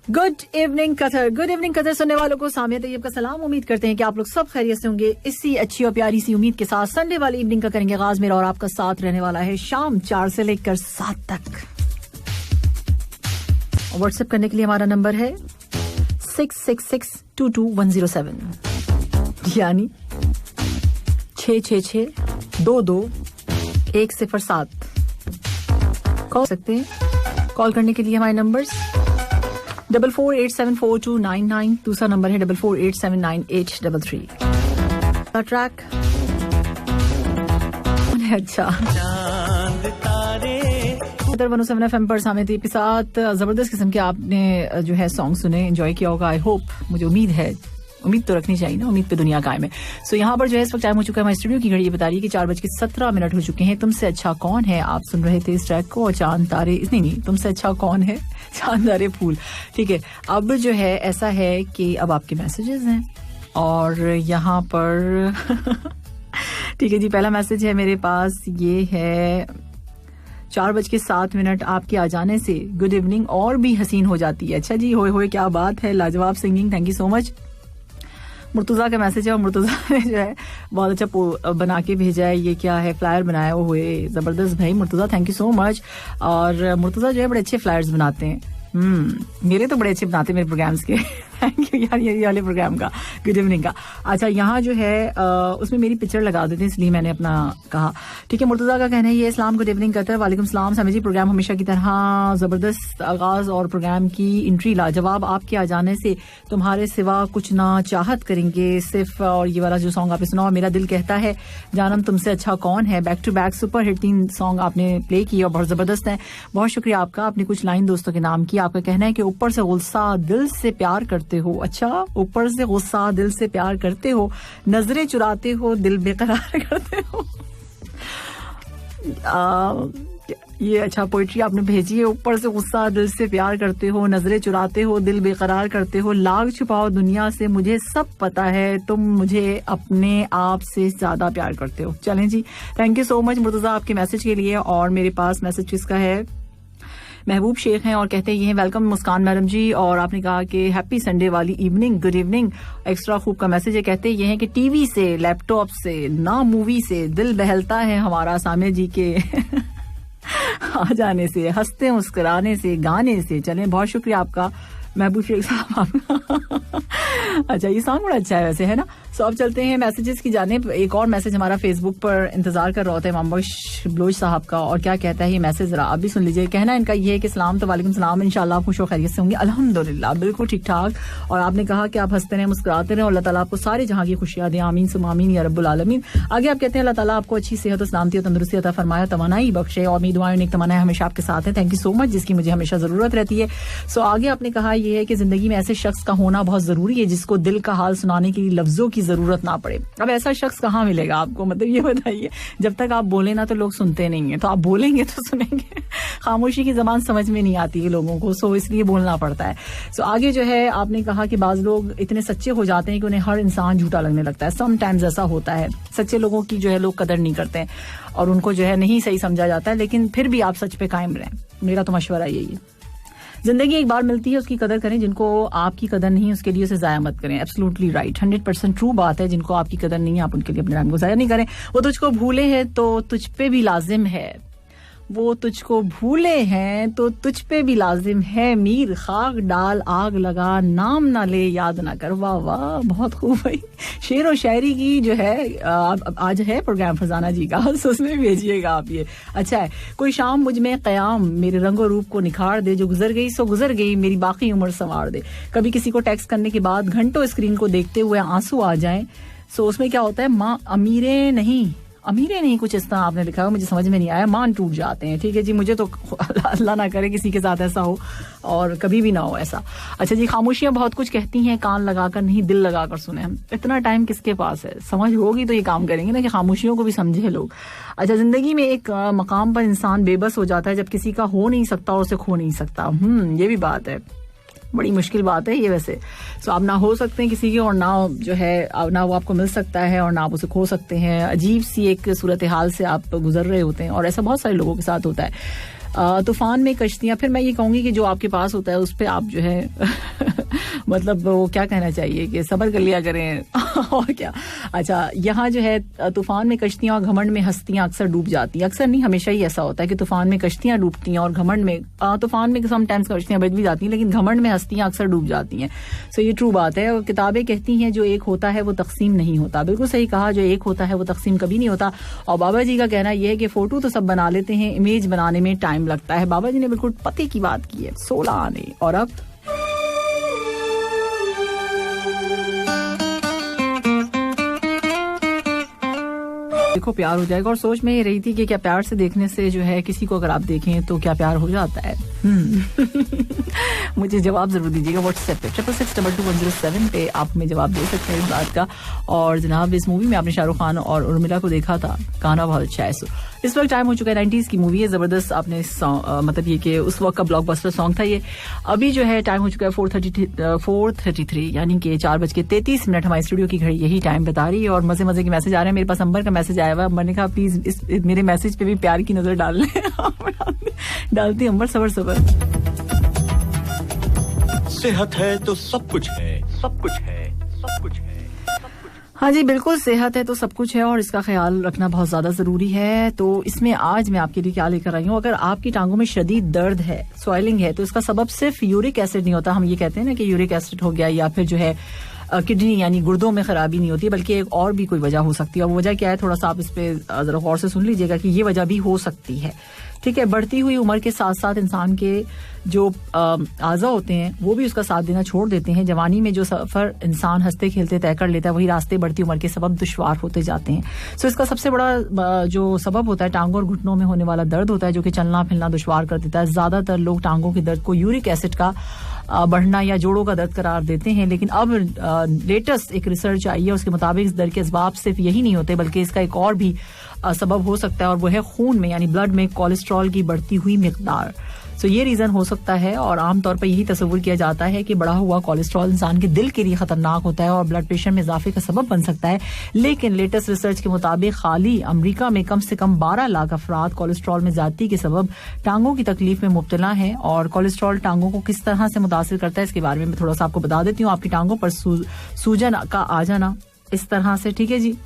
Good evening Qatar, good evening Qatar सुनने वालों को सामिया तैयब का सलाम। उम्मीद करते हैं कि आप लोग सब खैरियत से होंगे। इसी अच्छी और प्यारी सी उम्मीद के साथ संडे वाली इवनिंग का करेंगे आगाज। मेरा और आपका साथ रहने वाला है शाम 4 से लेकर 7 तक। व्हाट्सएप करने के लिए हमारा नंबर है 666222107 यानी 666222107। कॉल सकते हैं। कॉल करने के लिए हमारे नंबर्स 44874299, दूसरा नंबर है 44879833। ट्रैक अच्छा 107 FM पर सामने के साथ जबरदस्त किस्म के आपने जो है सॉन्ग सुने, एंजॉय किया होगा। आई होप, मुझे उम्मीद है, उम्मीद तो रखनी चाहिए ना, उम्मीद पे दुनिया कायम है। सो यहाँ पर जो है इस वक्त टाइम हो चुका है, हमारे स्टूडियो की घड़ी ये बता रही है कि 4:17 हो चुके हैं। तुमसे अच्छा कौन है आप सुन रहे थे इस ट्रैक को, और चांद तारे नहीं, तुमसे अच्छा कौन है चांद तारे फूल। ठीक है, अब जो है ऐसा है कि अब आपके मैसेजेस हैं और यहाँ पर ठीक है जी, पहला मैसेज है मेरे पास, ये है 4:07 आपके आ जाने से गुड इवनिंग और भी हसीन हो जाती है। अच्छा जी, होए होए क्या बात है, लाजवाब singing, thank you so much. Murtuza का मैसेज है और मुर्तुजा ने जो है बहुत अच्छा बना के भेजा है। ये क्या है, फ्लायर बनाया हुए, जबरदस्त भाई Murtuza, thank you so much. और मुर्तुजा जो है बड़े अच्छे फ्लायर्स बनाते हैं। मेरे तो बड़े अच्छे बनाते हैं मेरे प्रोग्राम्स के। थैंक यू यार, ये वाले प्रोग्राम का गुड इवनिंग का। अच्छा, यहाँ जो है उसमें मेरी पिक्चर लगा देते हैं, इसलिए मैंने अपना कहा। ठीक है, मुर्तजा का कहना है ये इस्लाम गुड इवनिंग कहता है। वालेकुम सलाम सामी जी, प्रोग्राम हमेशा की तरह जबरदस्त आगाज और प्रोग्राम की एंट्री लाजवाब। आपके आ जाने से तुम्हारे सिवा कुछ ना चाहत करेंगे सिर्फ। और ये वाला जो सॉन्ग आपने सुना, मेरा दिल कहता है जानम तुमसे अच्छा कौन है, back to back super hit 3 song आपने प्ले किए और बहुत जबरदस्त है। बहुत शुक्रिया आपका। आपने कुछ लाइन दोस्तों के नाम की। आपका कहना है कि ऊपर से गुस्सा दिल से प्यार करते हो। अच्छा, ऊपर से गुस्सा दिल से प्यार करते हो, नजरें चुराते हो, दिल बेकरार करते हो। ये अच्छा पोइट्री आपने भेजी है। ऊपर से गुस्सा दिल से प्यार करते हो, नजरें चुराते हो, दिल बेकरार करते हो, लाग छुपाओ दुनिया से, मुझे सब पता है तुम मुझे अपने आप से ज्यादा प्यार करते हो। चलें जी, thank you so much Murtaza आपके मैसेज के लिए। और मेरे पास मैसेज किसका है, महबूब शेख हैं और कहते हैं ये हैं वेलकम मुस्कान मैडम जी। और आपने कहा कि हैप्पी संडे वाली इवनिंग, गुड इवनिंग। एक्स्ट्रा खूब का मैसेज है, कहते हैं ये हैं कि टीवी से, लैपटॉप से, ना मूवी से दिल बहलता है हमारा सामे जी के आ जाने से, हंसते मुस्कुराने से, गाने से। चलें, बहुत शुक्रिया आपका महबूब शेख साहब। अच्छा, ये सॉन्ग बड़ा अच्छा है वैसे, है ना। सो अब चलते हैं मैसेजेस की जानिब। एक और मैसेज हमारा फेसबुक पर इंतजार कर रहा होता है इमाम बख्श ब्लोच साहब का, और क्या कहता है ये मैसेज, जरा आप भी सुन लीजिए। कहना इनका ये है कि सलाम, तो वालेकुम सलाम, इंशाल्लाह आप खुश और खैरियत से होंगे। अल्हम्दुलिल्लाह बिल्कुल ठीक ठाक। और आपने कहा कि आप हंसते रहें, मुस्कुराते रहें और अल्लाह ताला आपको सारे जहां की खुशियां दें, आमीन सुम्मा आमीन या रब्बुल आलमीन। आगे आप कहते हैं अल्लाह ताला आपको अच्छी सेहत और सलामती और तंदुरुस्ती अता फरमाए, तमन्नाई बख्शे, और उम्मीद दुआएं नेक तमन्नाएं हमेशा आपके साथ है। थैंक यू सो मच, जिसकी मुझे हमेशा जरूरत रहती है। सो आगे आपने कहा ये है कि जिंदगी में ऐसे शख्स का होना बहुत जरूरी है जिसको दिल का हाल सुनाने के लिए लफ्जों की जरूरत ना पड़े। अब ऐसा शख्स कहाँ मिलेगा आपको, मतलब ये बताइए। जब तक आप बोले ना तो लोग सुनते नहीं है, तो आप बोलेंगे तो सुनेंगे। खामोशी की जबान समझ में नहीं आती है लोगों को, सो इसलिए बोलना पड़ता है। सो आगे जो है आपने कहा कि बाज लोग इतने सच्चे हो जाते हैं कि उन्हें हर इंसान झूठा लगने लगता है। समटाइम्स ऐसा होता है, सच्चे लोगों की जो है लोग कदर नहीं करते हैं और उनको जो है नहीं सही समझा जाता है। लेकिन फिर भी आप सच पे कायम रहें, मेरा तो मशवरा यही है। जिंदगी एक बार मिलती है, उसकी कदर करें। जिनको आपकी कदर नहीं है उसके लिए उसे जाया मत करें। एब्सोल्युटली राइट, 100% ट्रू बात है। जिनको आपकी कदर नहीं है आप उनके लिए अपने टाइम को जाया नहीं करें। वो तुझको भूले हैं तो तुझ पे भी लाजिम है, वो तुझको भूले हैं तो तुझ पे भी लाजिम है, मीर खाक डाल आग लगा, नाम ना ले याद ना कर। वाह वाह, बहुत खूब भाई। शेर और शायरी की जो है आज है प्रोग्राम फरजाना जी का, तो उसमें भेजिएगा आप ये। अच्छा है, कोई शाम मुझ में कयाम मेरे रंगो रूप को निखार दे, जो गुजर गई सो गुजर गई मेरी बाकी उम्र संवार दे। कभी किसी को टेक्स्ट करने के बाद घंटों स्क्रीन को देखते हुए आंसू आ जाएं, सो उसमें क्या होता है, माँ अमीरे नहीं कुछ इस तरह आपने लिखा है, मुझे समझ में नहीं आया। मान टूट जाते हैं। ठीक है जी, मुझे तो अल्लाह ना करे किसी के साथ ऐसा हो और कभी भी ना हो ऐसा। अच्छा जी, खामोशियां बहुत कुछ कहती हैं, कान लगाकर नहीं दिल लगाकर सुने। इतना टाइम किसके पास है, समझ होगी तो ये काम करेंगे ना कि खामोशियों को भी समझे लोग। अच्छा, जिंदगी में एक मकाम पर इंसान बेबस हो जाता है जब किसी का हो नहीं सकता और उसे खो नहीं सकता। ये भी बात है, बड़ी मुश्किल बात है ये वैसे। सो आप ना हो सकते हैं किसी के और ना जो है ना वो आपको मिल सकता है और ना आप उसे खो सकते हैं। अजीब सी एक सूरत हाल से आप गुजर रहे होते हैं और ऐसा बहुत सारे लोगों के साथ होता है। तूफान में कश्तियां, फिर मैं ये कहूंगी कि जो आपके पास होता है उस पर आप जो है मतलब वो क्या कहना चाहिए कि सब्र कर लिया करें और क्या। अच्छा, यहाँ जो है तूफान में कश्तियां और घमंड में हस्तियां अक्सर डूब जाती हैं। अक्सर नहीं, हमेशा ही ऐसा होता है कि तूफान में कश्तियां डूबती हैं और घमंड में तूफान में समटाइम्स कश्तियां बच भी जाती हैं, लेकिन घमंड में हस्तियां अक्सर डूब जाती हैं। सो ये ट्रू बात है। और किताबें कहती हैं जो एक होता है वो तकसीम नहीं होता। बिल्कुल सही कहा, जो एक होता है वो तकसीम कभी नहीं होता। और बाबा जी का कहना यह है कि फोटो तो सब बना लेते हैं, इमेज बनाने में टाइम लगता है। बाबा जी ने बिल्कुल पते की बात की है। 16 आने और अब देखो प्यार हो जाएगा। और सोच में ये रही थी कि क्या प्यार से देखने से जो है किसी को अगर आप देखें तो क्या प्यार हो जाता है? मुझे जवाब जरूर दीजिएगा व्हाट्सएप पे 66622107 पे आप हमें जवाब दे सकते हैं इस बात का। और जनाब इस मूवी में आपने शाहरुख खान और उर्मिला को देखा था, गाना बहुत अच्छा है। इस वक्त टाइम हो चुका है, 90s की मूवी है, जबरदस्त। आपने मतलब ये कि उस वक्त का ब्लॉकबस्टर सॉन्ग था ये। अभी जो है टाइम हो चुका है 4:33 यानी कि 4:33। हमारे स्टूडियो की घड़ी यही टाइम बता रही है और मजे मजे के मैसेज आ रहे हैं। मेरे पास अंबर का मैसेज आया हुआ है। मैंने कहा प्लीज मेरे मैसेज पे भी प्यार की नजर डाल लें। डालती अंबर, सबर सबर। सेहत है तो सब कुछ है, सब कुछ है, सब कुछ है। हाँ जी बिल्कुल, सेहत है तो सब कुछ है और इसका ख्याल रखना बहुत ज्यादा जरूरी है। तो इसमें आज मैं आपके लिए क्या लेकर आई हूँ, अगर आपकी टांगों में शदीद दर्द है, स्वेलिंग है, तो इसका सबब सिर्फ यूरिक एसिड नहीं होता। हम ये कहते हैं ना कि यूरिक एसिड हो गया या फिर जो है किडनी यानी गुर्दों में खराबी नहीं होती, बल्कि एक और भी कोई वजह हो सकती है। और वजह क्या है, थोड़ा सा आप इस पे जरा गौर से सुन लीजिएगा कि ये वजह भी हो सकती है। ठीक है, बढ़ती हुई उम्र के साथ साथ इंसान के जो आज़ा होते हैं वो भी उसका साथ देना छोड़ देते हैं। जवानी में जो सफर इंसान हंसते खेलते तय कर लेता है, वही रास्ते बढ़ती उम्र के सबब दुश्वार होते जाते हैं। सो इसका सबसे बड़ा जो सबब होता है टांगों और घुटनों में होने वाला दर्द होता है, जो कि चलना फिरना दुश्वार कर देता है। ज्यादातर लोग टांगों के दर्द को यूरिक एसिड का बढ़ना या जोड़ों का दर्द करार देते हैं, लेकिन अब लेटेस्ट एक रिसर्च आई है, उसके मुताबिक इस दर्द के असबाब सिर्फ यही नहीं होते, बल्कि इसका एक और भी सबब हो सकता है, और वो है खून में यानी ब्लड में कोलेस्ट्रॉल की बढ़ती हुई मिकदार। सो ये रीजन हो सकता है और आमतौर पर यही तस्वुर किया जाता है कि बढ़ा हुआ कोलेस्ट्रॉल इंसान के दिल के लिए खतरनाक होता है और ब्लड प्रेशर में इजाफे का सबब बन सकता है। लेकिन लेटेस्ट रिसर्च के मुताबिक खाली अमेरिका में कम से कम 12 लाख अफराद कोलेस्ट्रॉल में ज्यादती के सबब टांगों की तकलीफ में मुब्तला हैं। और कोलेस्ट्रॉल टांगों को किस तरह से मुतासिर करता है इसके बारे में मैं थोड़ा सा आपको बता देती हूँ। आपकी टांगों पर सूजन का आ जाना इस तरह से, ठीक है जी।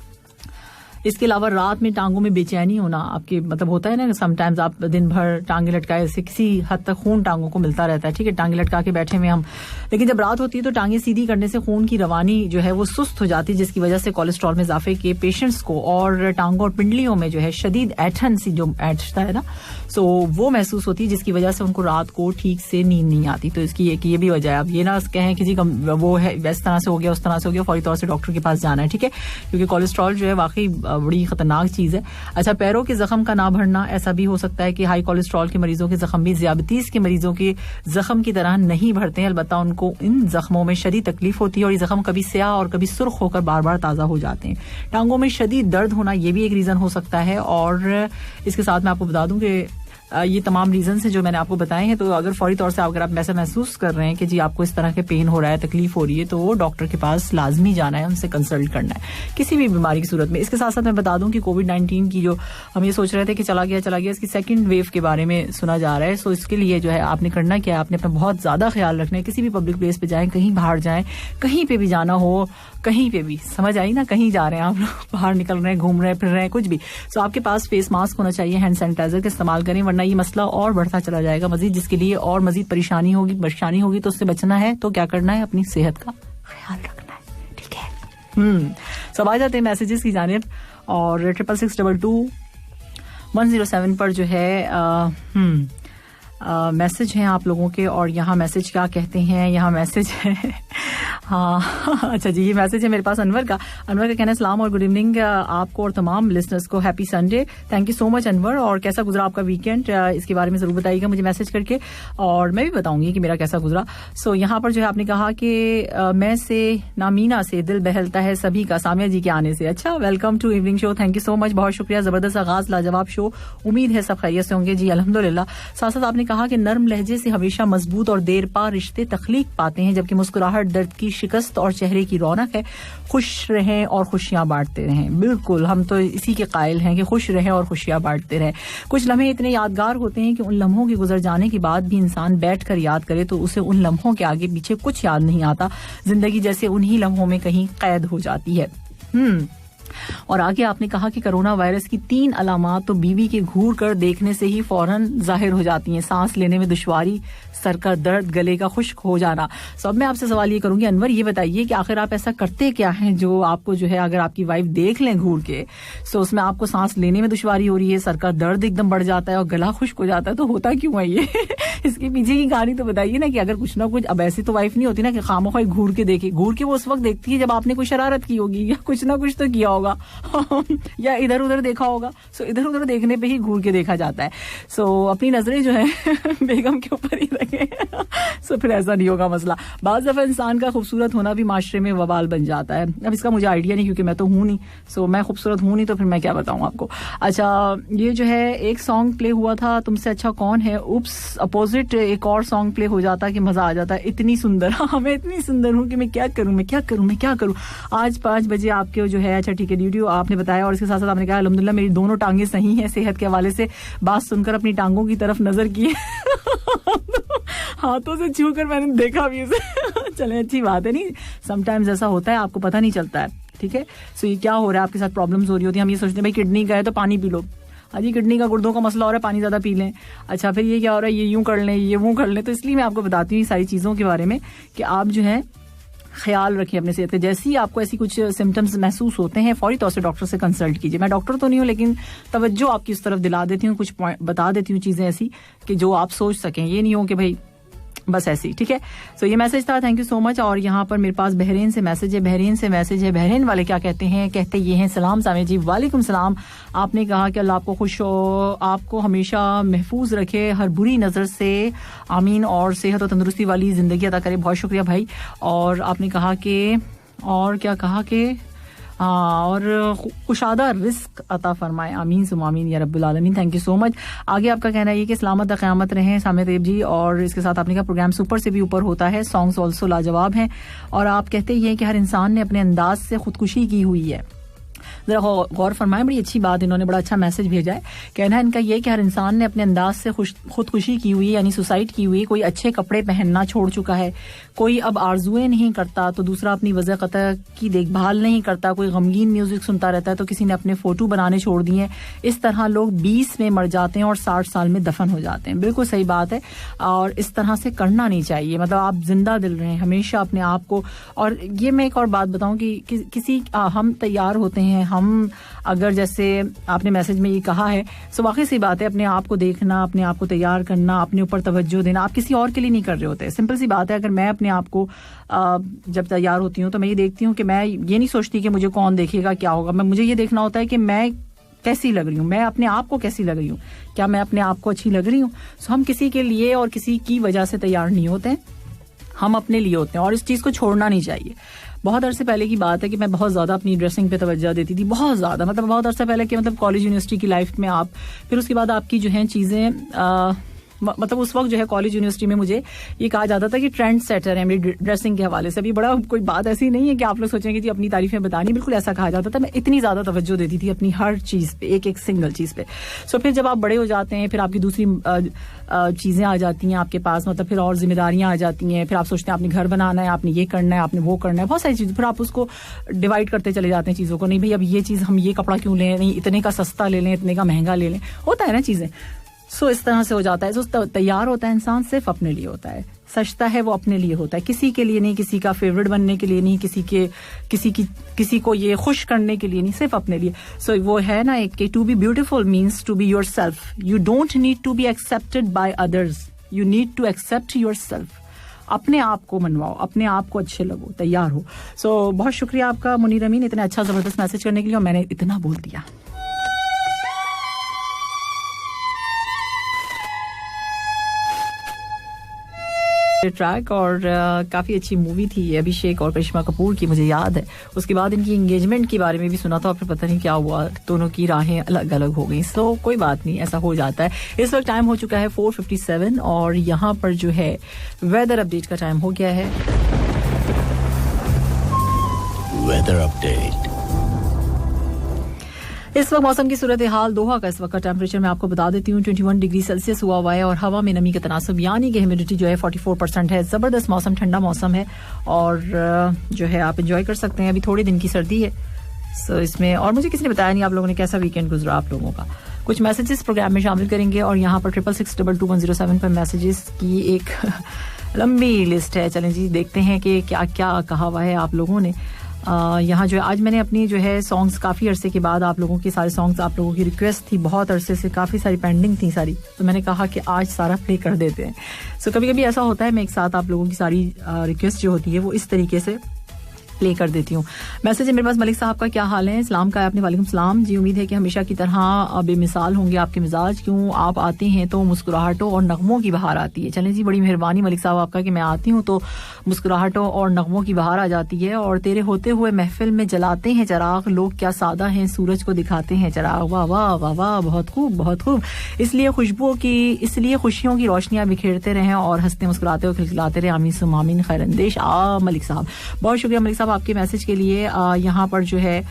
इसके अलावा रात में टांगों में बेचैनी होना, आपके मतलब होता है ना समटाइम्स आप दिन भर टांगे लटकाए से किसी हद तक खून टांगों को मिलता रहता है, ठीक है, टांगे लटका के बैठे हुए हम, लेकिन जब रात होती है तो टांगे सीधी करने से खून की रवानी जो है वो सुस्त हो जाती है, जिसकी वजह से कोलेस्ट्रॉल में इजाफे के पेशेंट्स को और टांगों और पिंडलियों में जो है शदीद ऐठन सी जो ऐठता है ना, सो वो महसूस होती है, जिसकी वजह से उनको रात को ठीक से नींद नहीं आती। तो इसकी ये भी वजह है। अब ये ना कहें किसी का वो है इस तरह से हो गया उस तरह से हो गया, फौरी तौर से डॉक्टर के पास जाना है, ठीक है, क्योंकि कोलेस्ट्रॉल जो है वाकई बड़ी खतरनाक चीज है। अच्छा, पैरों के जख्म का ना भरना, ऐसा भी हो सकता है कि हाई कोलेस्ट्रॉल के मरीजों के जख्म भी ज़ियाबतीस के मरीजों के जख्म की तरह नहीं भरते हैं, अलबत्ता उनको इन जख्मों में शदीद तकलीफ होती है और ये जख्म कभी स्याह और कभी सुर्ख होकर बार बार ताज़ा हो जाते हैं। टांगों में शदीद दर्द होना ये भी एक रीजन हो सकता है। और इसके साथ मैं आपको बता दूं कि ये तमाम रीजन है जो मैंने आपको बताए हैं। तो अगर फौरी तौर से अगर आप ऐसा महसूस कर रहे हैं कि जी आपको इस तरह के पेन हो रहा है, तकलीफ हो रही है, तो वो डॉक्टर के पास लाजमी जाना है, उनसे कंसल्ट करना है किसी भी बीमारी की सूरत में। इसके साथ साथ मैं बता दूं कि कोविड-19 की जो हम ये सोच रहे थे कि चला गया, इसकी सेकंड वेव के बारे में सुना जा रहा है। सो इसके लिए जो है आपने करना क्या है, आपने अपना बहुत ज्यादा ख्याल रखना है। किसी भी पब्लिक प्लेस पे जाएं, कहीं बाहर जाएं, कहीं पे भी जाना हो, कहीं पे भी, समझ आई ना, कहीं जा रहे हैं आप लोग, बाहर निकल रहे हैं, घूम रहे हैं, फिर रहे हैं, कुछ भी, तो आपके पास फेस मास्क होना चाहिए, हैंड सैनिटाइजर का इस्तेमाल करें, वरना ये मसला और बढ़ता चला जाएगा मजीद, जिसके लिए और मजीद परेशानी होगी। तो उससे बचना है तो क्या करना है, अपनी सेहत का ख्याल रखना है, ठीक है। सब आ जाते हैं मैसेजेस की जानिब और 66622107 पर जो है मैसेज हैं आप लोगों के। और यहाँ मैसेज क्या कहते हैं, यहाँ मैसेज है हाँ अच्छा जी, ये मैसेज है मेरे पास अनवर का कहना है सलाम और गुड इवनिंग आपको और तमाम लिसनर्स को, happy Sunday. Thank you so much Anwar, और कैसा गुजरा आपका वीकेंड, इसके बारे में जरूर बताइएगा मुझे मैसेज करके और मैं भी बताऊंगी कि मेरा कैसा गुजरा। सो यहाँ पर जो है आपने कहा कि मैं से नामीना से दिल बहलता है सभी का सामिया जी के आने से। अच्छा, welcome to evening show, thank you so much, बहुत शुक्रिया, जबरदस्त आगाज, लाजवाब शो, उम्मीद है सब खैरियत से होंगे जी, अल्हम्दुलिल्लाह। साथ साथ आपने कहा कि नर्म लहजे से हमेशा मजबूत और देर पा रिश्ते तख्लीक पाते हैं, जबकि मुस्कुराहट दर्द की शिकस्त और चेहरे की रौनक है। खुश रहें और खुशियां बांटते रहें। बिल्कुल, हम तो इसी के कायल हैं कि खुश रहें और खुशियां बांटते रहें। कुछ लम्हे इतने यादगार होते हैं कि उन लम्हों के गुजर जाने के बाद भी इंसान बैठकर याद करे तो उसे उन लम्हों के आगे पीछे कुछ याद नहीं आता। जिंदगी जैसे उन्हीं लम्हों में कहीं कैद हो जाती है। और आगे आपने कहा कि कोरोना वायरस की 3 अलामात तो बीवी के घूर कर देखने से ही फौरन जाहिर हो जाती हैं। सांस लेने में दुश्वारी, सर का दर्द, गले का खुश्क हो जाना। सो अब मैं आपसे सवाल ये करूंगी, अनवर ये बताइए कि आखिर आप ऐसा करते क्या हैं जो आपको जो है अगर आपकी वाइफ देख लें घूर के तो उसमें आपको सांस लेने में दुश्वारी हो रही है, सर का दर्द एकदम बढ़ जाता है और गला खुश्क हो जाता है, तो होता क्यों है ये? इसके पीछे की कहानी तो बताइए ना कि अगर कुछ ना कुछ। अब ऐसी तो वाइफ नहीं होती ना कि खामोखा घूर के देखे। घूर के वो उस वक्त देखती है जब आपने कोई शरारत की होगी या कुछ ना कुछ तो किया होगा या इधर उधर देखा होगा। सो इधर उधर देखने पे ही घूर के देखा जाता है। सो अपनी नजरें जो है बेगम के ऊपर ही रखें। सो फिर ऐसा नहीं होगा मसला। बाज़ दफा इंसान का खूबसूरत होना भी माशरे में वबाल बन जाता है। अब इसका मुझे आइडिया नहीं क्योंकि मैं तो हूं नहीं। सो मैं खूबसूरत हूं नहीं तो फिर मैं क्या बताऊं आपको। अच्छा, ये जो है एक सॉन्ग प्ले हुआ था, तुमसे अच्छा कौन है। उप्स, अपोजिट एक और सॉन्ग प्ले हो जाता कि मजा आ जाता है। इतनी सुंदर, हाँ मैं इतनी सुंदर हूँ कि मैं क्या करूँ। आज 5 बजे आपके जो है, अच्छा ठीक है, ड्यूटी आपने बताया और इसके साथ साथ आपने कहा अल्हम्दुलिल्लाह मेरी दोनों टांगे सही हैं। सेहत के हवाले से बात सुनकर अपनी टांगों की तरफ नजर की हाथों से छू कर मैंने देखा भी उसे। चले, अच्छी बात है। नहीं, समटाइम्स ऐसा होता है, आपको पता नहीं चलता है। ठीक है, सो ये क्या हो रहा है आपके साथ, प्रॉब्लम्स हो रही होती है। हम ये सोचते हैं भाई किडनी का है तो पानी पी लो। अजी किडनी का, गुर्दों का मसला हो रहा है, पानी ज्यादा पी लें। अच्छा, फिर ये क्या हो रहा है, ये यूं कर लें, ये वो कर लें। तो इसलिए मैं आपको बताती हूँ सारी चीजों के बारे में कि आप जो है ख्याल रखें अपने सेहत का। जैसे ही आपको ऐसी कुछ सिम्टम्स महसूस होते हैं फौरी तौर से डॉक्टर से कंसल्ट कीजिए। मैं डॉक्टर तो नहीं हूँ लेकिन तवज्जो आपकी उस तरफ दिला देती हूँ, कुछ बता देती हूँ चीजें ऐसी कि जो आप सोच सकें। ये नहीं हो कि भाई बस ऐसी। ठीक है, सो ये मैसेज था, थैंक यू सो मच। और यहाँ पर मेरे पास बहरीन से मैसेज है। बहरीन वाले क्या कहते हैं, कहते ये हैं, सलाम सामे जी। वालेकुम सलाम। आपने कहा कि अल्लाह आपको खुश हो, आपको हमेशा महफूज रखे हर बुरी नज़र से, आमीन, और सेहत और तंदुरुस्ती वाली जिंदगी अता करे। बहुत शुक्रिया भाई। और आपने कहा कि, और क्या कहा कि, और कुशादा रिस्क अता फरमाए, आमीन सुम आमीन या रब्बुल आलमीन। Thank you so much. आगे आपका कहना है कि सलामत क़यामत रहें सामे तैयब जी। और इसके साथ आपने कहा प्रोग्राम सुपर से भी ऊपर होता है, सॉन्ग्स ऑल्सो लाजवाब हैं। और आप कहते ही हैं कि हर इंसान ने अपने अंदाज से खुदकुशी की हुई है। जरा गौर फरमाएं, बड़ी अच्छी बात, इन्होंने बड़ा अच्छा मैसेज भेजा है। कहना है इनका ये कि हर इंसान ने अपने अंदाज से खुदकुशी की हुई है, यानी सुसाइड की हुई है। कोई अच्छे कपड़े पहनना छोड़ चुका है, कोई अब आरजुएं नहीं करता, तो दूसरा अपनी वजह कतर की देखभाल नहीं करता, कोई गमगीन म्यूजिक सुनता रहता है, तो किसी ने अपने फोटो बनाने छोड़ दिए। इस तरह लोग 20 में मर जाते हैं और 60 साल में दफन हो जाते हैं। बिल्कुल सही बात है, और इस तरह से करना नहीं चाहिए। मतलब आप जिंदा दिल रहें हमेशा अपने आप को। और ये मैं एक और बात बताऊं कि किसी हम तैयार होते हैं, हम अगर जैसे आपने मैसेज में ये कहा है, सो वाकई सी बात है, अपने आप को देखना, अपने आप को तैयार करना, अपने ऊपर तवज्जो देना, आप किसी और के लिए नहीं कर रहे होते। सिंपल सी बात है, अगर मैं अपने आप को जब तैयार होती हूँ तो मैं ये देखती हूँ कि मैं ये नहीं सोचती कि मुझे कौन देखेगा, क्या होगा। मुझे ये देखना होता है कि मैं कैसी लग रही हूँ, मैं अपने आप को कैसी लग रही हूँ, क्या मैं अपने आप को अच्छी लग रही हूँ। सो हम किसी के लिए और किसी की वजह से तैयार नहीं होते, हम अपने लिए होते हैं, और इस चीज़ को छोड़ना नहीं चाहिए। बहुत अरसे पहले की बात है कि मैं बहुत ज़्यादा अपनी ड्रेसिंग पे तवज्जो देती थी, बहुत ज़्यादा, मतलब बहुत अरसे पहले कि मतलब कॉलेज यूनिवर्सिटी की लाइफ में आप, फिर उसके बाद आपकी जो है चीज़ें, मतलब उस वक्त जो है कॉलेज यूनिवर्सिटी में मुझे ये कहा जाता था कि ट्रेंड सेटर है मेरी ड्रेसिंग के हवाले से। अभी बड़ा कोई बात ऐसी नहीं है कि आप लोग सोचेंगे कि अपनी तारीफें बतानी, बिल्कुल ऐसा कहा जाता था। मैं इतनी ज़्यादा तवज्जो देती थी अपनी हर चीज़ पे, एक एक सिंगल चीज़ पे। सो फिर जब आप बड़े हो जाते हैं, फिर आपकी दूसरी चीज़ें आ जाती हैं आपके पास, मतलब फिर और जिम्मेदारियां आ जाती हैं। फिर आप सोचते हैं आपने घर बनाना है, आपने ये करना है, आपने वो करना है, बहुत सारी चीज़ें। फिर आप उसको डिवाइड करते चले जाते हैं चीज़ों को। नहीं भाई अब ये चीज़, हम ये कपड़ा क्यों लें, नहीं इतने का सस्ता ले लें, इतने का महंगा ले लें, होता है ना चीज़ें। सो इस तरह से हो जाता है। सो तैयार होता है इंसान सिर्फ अपने लिए होता है, सजता है वो अपने लिए होता है, किसी के लिए नहीं, किसी का फेवरेट बनने के लिए नहीं, किसी को ये खुश करने के लिए नहीं, सिर्फ अपने लिए। सो वो है ना एक, to be beautiful means to be yourself. You don't need to be accepted by others, you need to accept yourself. अपने आप को मनवाओ, अपने आप को अच्छे लगो, तैयार हो। सो बहुत शुक्रिया आपका मुनीर अमीन, इतना अच्छा जबरदस्त मैसेज करने के लिए, और मैंने इतना बोल दिया। ट्रैक, और काफी अच्छी मूवी थी ये, अभिषेक और करिश्मा कपूर की, मुझे याद है। उसके बाद इनकी एंगेजमेंट के बारे में भी सुना था, और फिर पता नहीं क्या हुआ, दोनों की राहें अलग अलग हो गई। सो कोई बात नहीं, ऐसा हो जाता है। इस वक्त टाइम हो चुका है 4:57, और यहाँ पर जो है वेदर अपडेट का टाइम हो गया है। weather update. इस वक्त मौसम की सूरत हाल दोहा का इस वक्त का टेम्परेचर मैं आपको बता देती हूँ 21 डिग्री सेल्सियस हुआ हुआ है और हवा में नमी का तनासब यानी कि ह्यूमिडिटी जो है 44% है. जबरदस्त मौसम, ठंडा मौसम है और जो है आप एंजॉय कर सकते हैं. अभी थोड़े दिन की सर्दी है सो इसमें. और मुझे किसी ने बताया नहीं आप लोगों ने कैसा वीकेंड गुजरा आप लोगों का. कुछ मैसेजेस प्रोग्राम में शामिल करेंगे और यहाँ पर 66622107 पर मैसेजेस की एक लंबी लिस्ट है. चलें जी देखते हैं कि क्या क्या कहा हुआ है आप लोगों ने. यहाँ जो है आज मैंने अपनी जो है सॉन्ग्स काफ़ी अरसे के बाद आप लोगों के सारे सॉन्ग्स आप लोगों की रिक्वेस्ट थी बहुत अरसे से, काफ़ी सारी पेंडिंग थी सारी, तो मैंने कहा कि आज सारा प्ले कर देते हैं. सो कभी कभी ऐसा होता है मैं एक साथ आप लोगों की सारी रिक्वेस्ट जो होती है वो इस तरीके से प्ले कर देती हूँ. मैसेज है मेरे पास. मलिक साहब का क्या हाल है? इस्लाम का है आपने. वालेकुम सलाम जी. उम्मीद है कि हमेशा की तरह बेमिसाल होंगे आपके मिजाज. क्यों आप आते हैं तो मुस्कुराहटों और नगमों की बहार आती है. चलें जी बड़ी मेहरबानी मलिक साहब आपका कि मैं आती हूँ तो मुस्कुराहटों और नगमों की बहार आ जाती है. और तेरे होते हुए महफिल में जलाते हैं चराग, लोग क्या सादा हैं सूरज को दिखाते हैं चराग. वाह वाह वाह वाह, बहुत खूब बहुत खूब. इसलिए खुशियों की रोशनियां बिखेरते रहें और हंसते मुस्कुराते और खिलखिलाते रहे. आमीन सुम आमीन. खैरंदेश मलिक साहब, बहुत शुक्रिया मलिक साहब आपके मैसेज के लिए. यहाँ पर जो है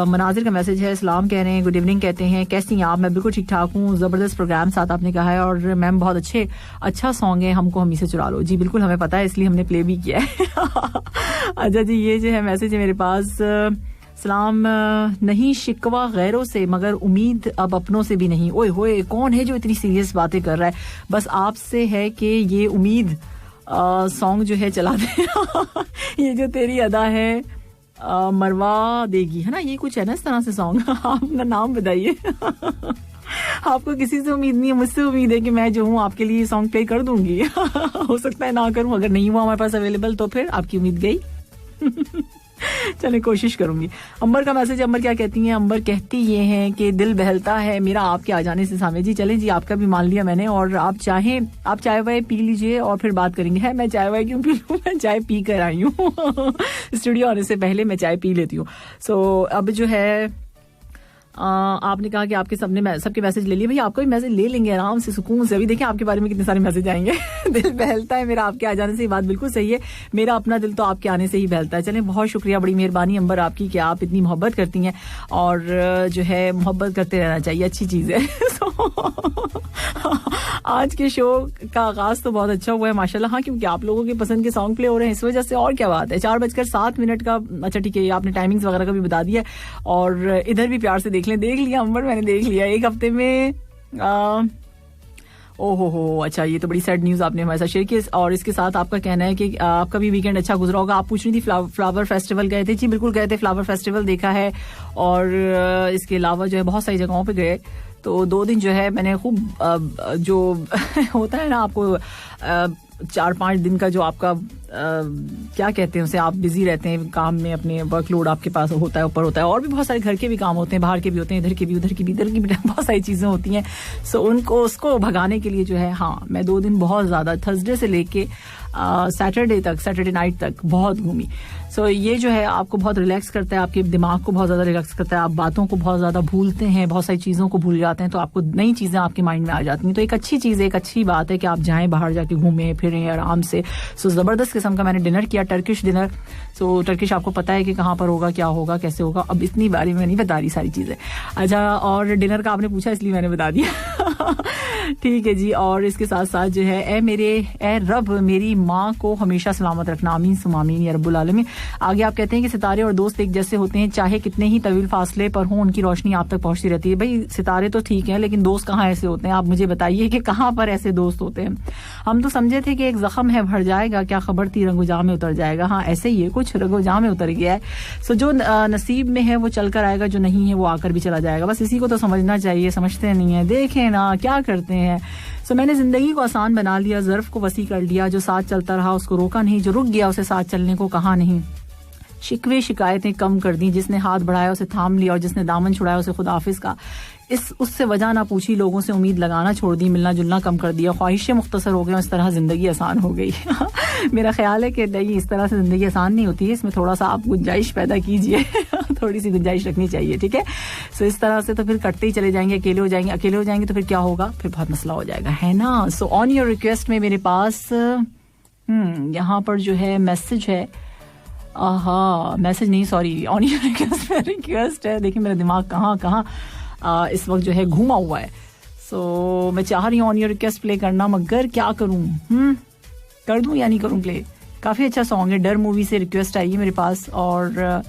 मनाजिर का मैसेज है. सलाम कह रहे हैं, गुड इवनिंग कहते हैं, कैसी हैं आप? मैं बिल्कुल ठीक ठाक हूँ. जबरदस्त प्रोग्राम साथ आपने कहा है और मैम बहुत अच्छा सॉन्ग है, हमको हमी से चुरा लो. जी बिल्कुल हमें पता है इसलिए हमने प्ले भी किया है. अच्छा जी ये जो है मैसेज है मेरे पास. सलाम नहीं शिकवा गैरों से मगर उम्मीद अब अपनों से भी नहीं. ओए होए कौन है जो इतनी सीरियस बातें कर रहा है? बस आपसे है कि ये उम्मीद सॉन्ग जो है चला दे. ये जो तेरी अदा है मरवा देगी है ना, ये कुछ है ना इस तरह से सॉन्ग. आप अपना नाम बताइए. आपको किसी से उम्मीद नहीं है, मुझसे उम्मीद है कि मैं जो हूँ आपके लिए सॉन्ग प्ले कर दूंगी. हो सकता है ना करूँ, अगर नहीं हुआ हमारे पास अवेलेबल तो फिर आपकी उम्मीद गई. चले कोशिश करूंगी. अंबर का मैसेज. अंबर क्या कहती हैं? अंबर कहती ये है कि दिल बहलता है मेरा आपके आ जाने से सामने. जी चलें जी आपका भी मान लिया मैंने. और आप चाय वाय पी लीजिए और फिर बात करेंगे. है मैं चाय वाय क्यों पी लूँ, मैं चाय पी कर आई हूँ. स्टूडियो आने से पहले मैं चाय पी लेती हूँ. सो अब जो है आपने कहा कि आपके सबके मैसेज ले लिए. भैया आपका भी मैसेज ले लेंगे आराम से सुकून से. अभी देखिए आपके बारे में कितने सारे मैसेज आएंगे. दिल बहलता है मेरा आपके आ जाने से, ये बात बिल्कुल सही है. मेरा अपना दिल तो आपके आने से ही बहलता है. चलें बहुत शुक्रिया, बड़ी मेहरबानी अंबर आपकी कि आप इतनी मोहब्बत करती हैं और जो है मोहब्बत करते रहना चाहिए, अच्छी चीज़ है. आज के शो का आगाज तो बहुत अच्छा हुआ है माशाल्लाह. हाँ क्योंकि आप लोगों के पसंद के सॉन्ग प्ले हो रहे हैं इस वजह से. और क्या बात है. 4:07 का. अच्छा ठीक है, आपने टाइमिंग्स वगैरह का भी बता दिया और इधर भी प्यार से देख लिया अंबर, मैंने देख लिया. एक हफ्ते में ओहो अच्छा ये तो बड़ी सैड न्यूज आपने हमारे साथ शेयर की. और इसके साथ आपका कहना है कि आपका भी वीकेंड अच्छा गुजरा होगा. आप पूछ रही थी फ्लावर फेस्टिवल गए थे. जी बिल्कुल गए थे, फ्लावर फेस्टिवल देखा है और इसके अलावा जो है बहुत सारी जगहों पे गए. तो 2 दिन जो है मैंने खूब जो होता है ना आपको 4-5 दिन का जो आपका क्या कहते हैं उसे, आप बिजी रहते हैं काम में, अपने वर्कलोड आपके पास होता है, ऊपर होता है और भी बहुत सारे घर के भी काम होते हैं, बाहर के भी होते हैं, इधर के भी उधर की भी बहुत सारी चीज़ें होती हैं. सो उसको भगाने के लिए जो है हाँ मैं 2 दिन बहुत ज़्यादा थर्सडे से लेके सैटरडे नाइट तक बहुत घूमी. सो ये जो है आपको बहुत रिलैक्स करता है, आपके दिमाग को बहुत ज़्यादा रिलैक्स करता है. आप बातों को बहुत ज़्यादा भूलते हैं, बहुत सारी चीज़ों को भूल जाते हैं, तो आपको नई चीज़ें आपके माइंड में आ जाती हैं. तो एक अच्छी चीज़ है, एक अच्छी बात है कि आप जाएं बाहर जाके घूमें फिरें आराम से. सो ज़बरदस्त किस्म का मैंने डिनर किया, टर्किश डिनर. सो टर्किश आपको पता है कि कहाँ पर होगा, क्या होगा, कैसे होगा. अब इतनी बारी में नहीं बता रही सारी चीज़ें. अच्छा और डिनर का आपने पूछा इसलिए मैंने बता दिया. ठीक है जी. और इसके साथ साथ जो है ए रब मेरी माँ को हमेशा सलामत रखना. आमीन सुम आमीन या रब्बुल आलमीन. आगे आप कहते हैं कि सितारे और दोस्त एक जैसे होते हैं, चाहे कितने ही तवील फासले पर हों उनकी रोशनी आप तक पहुंचती रहती है. भाई सितारे तो ठीक है लेकिन दोस्त कहाँ ऐसे होते हैं? आप मुझे बताइए कि कहाँ पर ऐसे दोस्त होते हैं. हम तो समझे थे कि एक जख्म है भर जाएगा, क्या खबर थी रंगोजाम में उतर जाएगा. हाँ ऐसे ही है, कुछ रंगोजाम में उतर गया है. सो जो नसीब में है वो चल कर आएगा, जो नहीं है वो आकर भी चला जाएगा. बस इसी को तो समझना चाहिए, समझते नहीं है. देखें ना क्या करते हैं. सो मैंने जिंदगी को आसान बना लिया, ज़र्फ को वसी कर लिया. जो साथ चलता रहा उसको रोका नहीं, जो रुक गया उसे साथ चलने को कहा नहीं. शिकवे शिकायतें कम कर दी, जिसने हाथ बढ़ाया उसे थाम लिया और जिसने दामन छुड़ाया उसे खुदाफिज का. उससे वजह ना पूछी, लोगों से उम्मीद लगाना छोड़ दी, मिलना जुलना कम कर दिया, ख्वाहिशें मुख्तसर हो गई, इस तरह जिंदगी आसान हो गई. मेरा ख्याल है कि नहीं इस तरह से जिंदगी आसान नहीं होती है, इसमें थोड़ा सा आप गुंजाइश पैदा कीजिए. थोड़ी सी गुंजाइश रखनी चाहिए. ठीक है. सो इस तरह से तो फिर कटते ही चले जाएंगे, अकेले हो जाएंगे तो फिर क्या होगा, फिर बहुत मसला हो जाएगा, है ना. सो ऑन योर रिक्वेस्ट में मेरे पास यहाँ पर जो है मैसेज है मैसेज नहीं, सॉरी, ऑन योर रिक्वेस्ट है. देखिए मेरा दिमाग कहाँ इस वक्त जो है घूमा हुआ है. सो मैं चाह रही हूँ ऑन योर रिक्वेस्ट प्ले करना, मगर क्या करूँ, कर दूँ या नहीं करूँ प्ले. काफ़ी अच्छा सॉन्ग है, डर मूवी से रिक्वेस्ट आई है मेरे पास और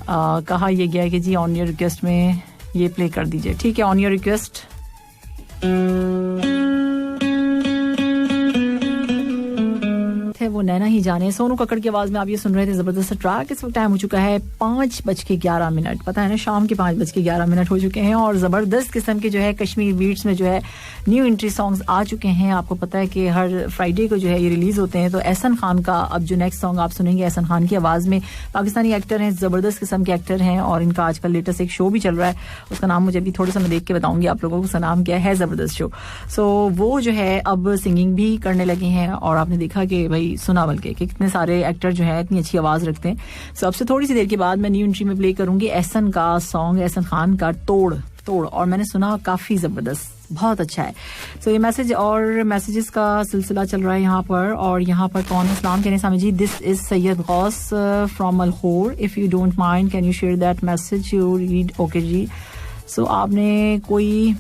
कहा यह गया है कि जी ऑन योर रिक्वेस्ट में ये प्ले कर दीजिए. ठीक है, ऑन योर रिक्वेस्ट. है वो नैना ही जाने, सोनू कक्कड़ की आवाज में आप ये सुन रहे थे जबरदस्त ट्रैक. इस वक्त टाइम हो चुका है 5:11. पता है ना, शाम के 5:11 हो चुके हैं और जबरदस्त किस्म के जो है कश्मीरी बीट्स में जो है न्यू एंट्री सॉन्ग्स आ चुके हैं. आपको पता है कि हर फ्राइडे को जो है ये रिलीज होते हैं. तो एहसन खान का अब जो नेक्स्ट सॉन्ग आप सुनेंगे, एहसन खान की आवाज में, पाकिस्तानी एक्टर हैं, जबरदस्त किस्म के एक्टर हैं और इनका आजकल लेटेस्ट एक शो भी चल रहा है. उसका नाम मुझे अभी थोड़ा सा मैं देख के बताऊंगी आप लोगों को, उसका नाम क्या है, जबरदस्त शो. सो वो जो है अब सिंगिंग भी करने लगे हैं और आपने देखा कि भाई सुना बल्कि कि कितने सारे एक्टर जो है इतनी अच्छी आवाज रखते हैं. सो अब से थोड़ी सी देर के बाद मैं न्यू एंट्री में प्ले करूंगी एहसन का सॉन्ग, एहसन खान का तोड़, और मैंने सुना काफी जबरदस्त, बहुत अच्छा है. सो ये मैसेज और मैसेजेस का सिलसिला चल रहा है यहाँ पर. और यहाँ पर कौन है, इस्लाम कहने Sami ji, this is Syed Ghaus from Al Khor, if you don't mind can you share that message you read. Okay जी. सो आपने कोई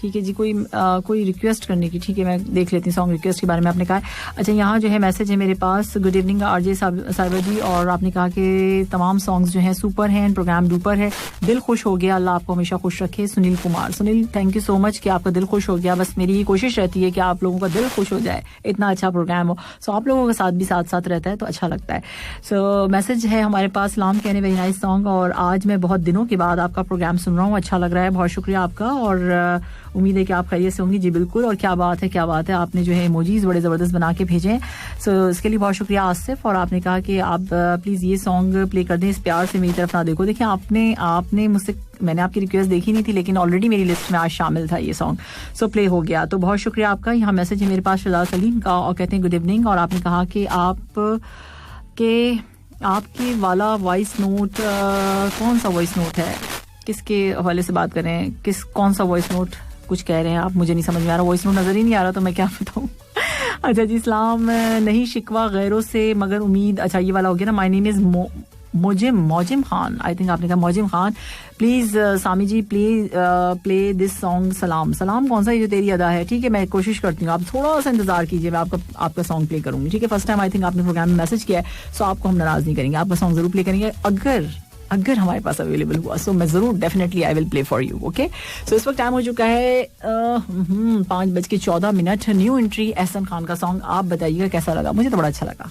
ठीक है जी, कोई रिक्वेस्ट करने की, ठीक है मैं देख लेती हूँ सॉन्ग रिक्वेस्ट के बारे में आपने कहा. अच्छा, यहाँ जो है मैसेज है मेरे पास, गुड इवनिंग आरजे साहिबा जी, और आपने कहा कि तमाम सॉन्ग्स जो हैं सुपर हैं, प्रोग्राम डुपर है, दिल खुश हो गया, अल्लाह आपको हमेशा खुश रखे. Sunil Kumar, Sunil thank you so much कि आपका दिल खुश हो गया. बस मेरी ये कोशिश रहती है कि आप लोगों का दिल खुश हो जाए, इतना अच्छा प्रोग्राम हो. सो आप लोगों के साथ भी साथ साथ रहता है तो अच्छा लगता है. सो मैसेज है हमारे पास, सलाम कहने वेरी नाइस सॉन्ग, और आज मैं बहुत दिनों के बाद आपका प्रोग्राम सुन रहा हूँ, अच्छा लग रहा है, बहुत शुक्रिया आपका, और उम्मीद है कि आप खैरियत से होंगी. जी बिल्कुल, और क्या बात है, आपने जो है इमोजीज बड़े जबरदस्त बना के भेजे हैं. सो इसके लिए बहुत शुक्रिया आसिफ. और आपने कहा कि आप प्लीज ये सॉन्ग प्ले कर दें, इस प्यार से मेरी तरफ ना देखो. देखिए आपने मुझसे, मैंने आपकी रिक्वेस्ट देखी नहीं थी लेकिन ऑलरेडी मेरी लिस्ट में आज शामिल था ये सॉन्ग, सो प्ले हो गया. तो बहुत शुक्रिया आपका. यहाँ मैसेज है मेरे पास शहजाद सलीम का और कहते हैं गुड इवनिंग, और आपने कहा कि आपके वाला वॉइस नोट, कौन सा वॉइस नोट है, किसके हवाले से बात करें, कौन सा वॉइस नोट कुछ कह रहे हैं आप, मुझे नहीं समझ में आ रहा, वॉइस नोट नजर ही नहीं आ रहा तो मैं क्या बताऊं. अच्छा जी, इस्लाम नहीं शिकवा गैरों से मगर उम्मीद. अच्छा ये वाला हो गया ना, my name is Mozim Khan, I think आपने कहा Mozim Khan. Please Sami ji play this song सलाम कौन सा, ये जो तेरी अदा है. ठीक है मैं कोशिश करती हूँ, आप थोड़ा सा इंतजार कीजिए, मैं आपका सॉन्ग प्ले करूंगी. ठीक है, फर्स्ट टाइम आई थिंक आपने प्रोग्राम में मैसेज किया है, सो आपको हम नाराज नहीं करेंगे, आपका सॉन्ग जरूर प्ले करेंगे अगर हमारे पास अवेलेबल हुआ. सो मैं जरूर definitely I will play for you. Okay, so इस वक्त टाइम हो चुका है 5:14. न्यू एंट्री एहसन खान का सॉन्ग, आप बताइएगा कैसा लगा. मुझे तो बड़ा अच्छा लगा.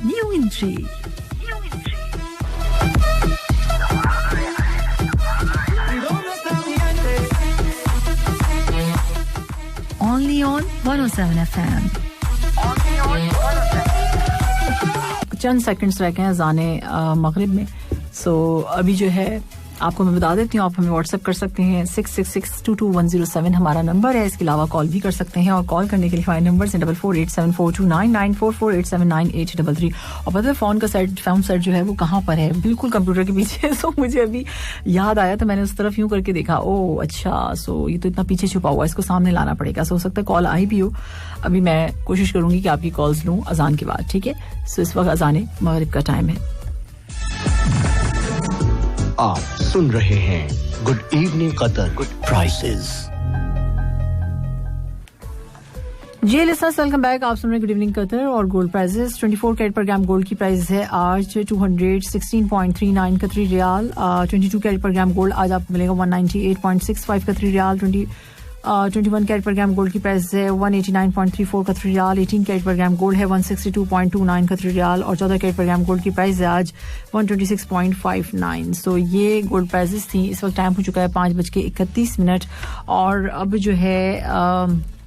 New entry only on 107 FM. Chand seconds रह गए हैं अज़ाने मगरिब में. सो अभी जो है आपको मैं बता देती हूँ, आप हमें व्हाट्सएप कर सकते हैं, 66622107 हमारा नंबर है. इसके अलावा कॉल भी कर सकते हैं, और कॉल करने के लिए हमारे नंबर है 44874299 44879833. और पता है फोन सेट जो है वो कहाँ पर है, बिल्कुल कंप्यूटर के पीछे. सो मुझे अभी याद आया तो मैंने उस तरफ यूं करके देखा, ओह अच्छा, सो ये तो इतना पीछे छुपा हुआ है, इसको सामने लाना पड़ेगा. सो हो सकता है कॉल आई भी हो. अभी मैं कोशिश करूंगी कि आपकी कॉल्स लूँ अजान के बाद. ठीक है, सो इस वक्त अजाने मगरिब का टाइम है. आप सुन रहे हैं good evening Qatar, good prices. जी लिसनर्स, वेलकम बैक. आप सुन रहे हैं गुड इवनिंग कतर और गोल्ड प्राइसेस. 24 कैरेट पर ग्राम गोल्ड की प्राइस है आज 216.39 कतरी रियाल. 22 कैरेट पर ग्राम गोल्ड आज आपको मिलेगा 198.65 कतरी रियाल. 21 कैरेट पर ग्राम गोल्ड की प्राइस है 189.34 कतरी रियाल. 18 कैरेट पर ग्राम गोल्ड है 162.29 कतरी रियाल. और 14 कैरेट पर ग्राम गोल्ड की प्राइस है आज 126.59. सो ये गोल्ड प्राइसेस थी. इस वक्त टाइम हो चुका है 5:31. और अब जो है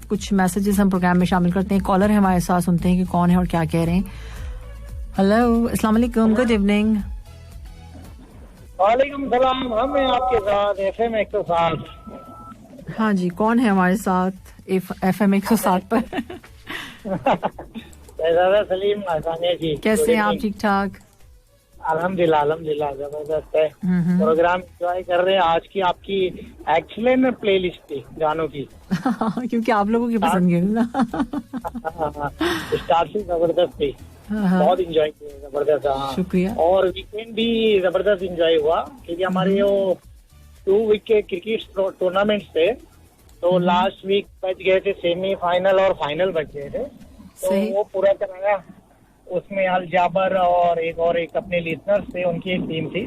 कुछ मैसेजेस हम प्रोग्राम में शामिल करते हैं. कॉलर है हमारे साथ, सुनते हैं कि कौन है और क्या कह रहे हैं. हेलो, अस्सलाम वालेकुम, गुड इवनिंग. वालेकुम सलाम. हम हैं आपके साथ FM 107. हाँ जी, कौन है हमारे साथ FM 107 पर? शहजादा सलीम आसानिया जी. कैसे हैं आप? ठीक ठाक. अल्हम्दुलिल्लाह अल्हम्दुलिल्लाह जबरदस्त है। प्रोग्राम एंजॉय कर रहे हैं। आज की आपकी एक्सीलेंट प्लेलिस्ट थी गानों की। क्योंकि आप लोगों की पसंद की ना। स्टार से जबरदस्त थी, बहुत एंजॉय किया, जबरदस्त। हाँ शुक्रिया। और वीकेंड भी जबरदस्त एंजॉय हुआ क्योंकि हमारे वो 2 वीक के क्रिकेट टूर्नामेंट्स थे, तो लास्ट वीक बच गए थे, सेमीफाइनल और फाइनल बच गए थे, तो वो पूरा कराया। उसमें अल जाबर और एक अपने लिसनर्स थे, उनकी एक टीम थी,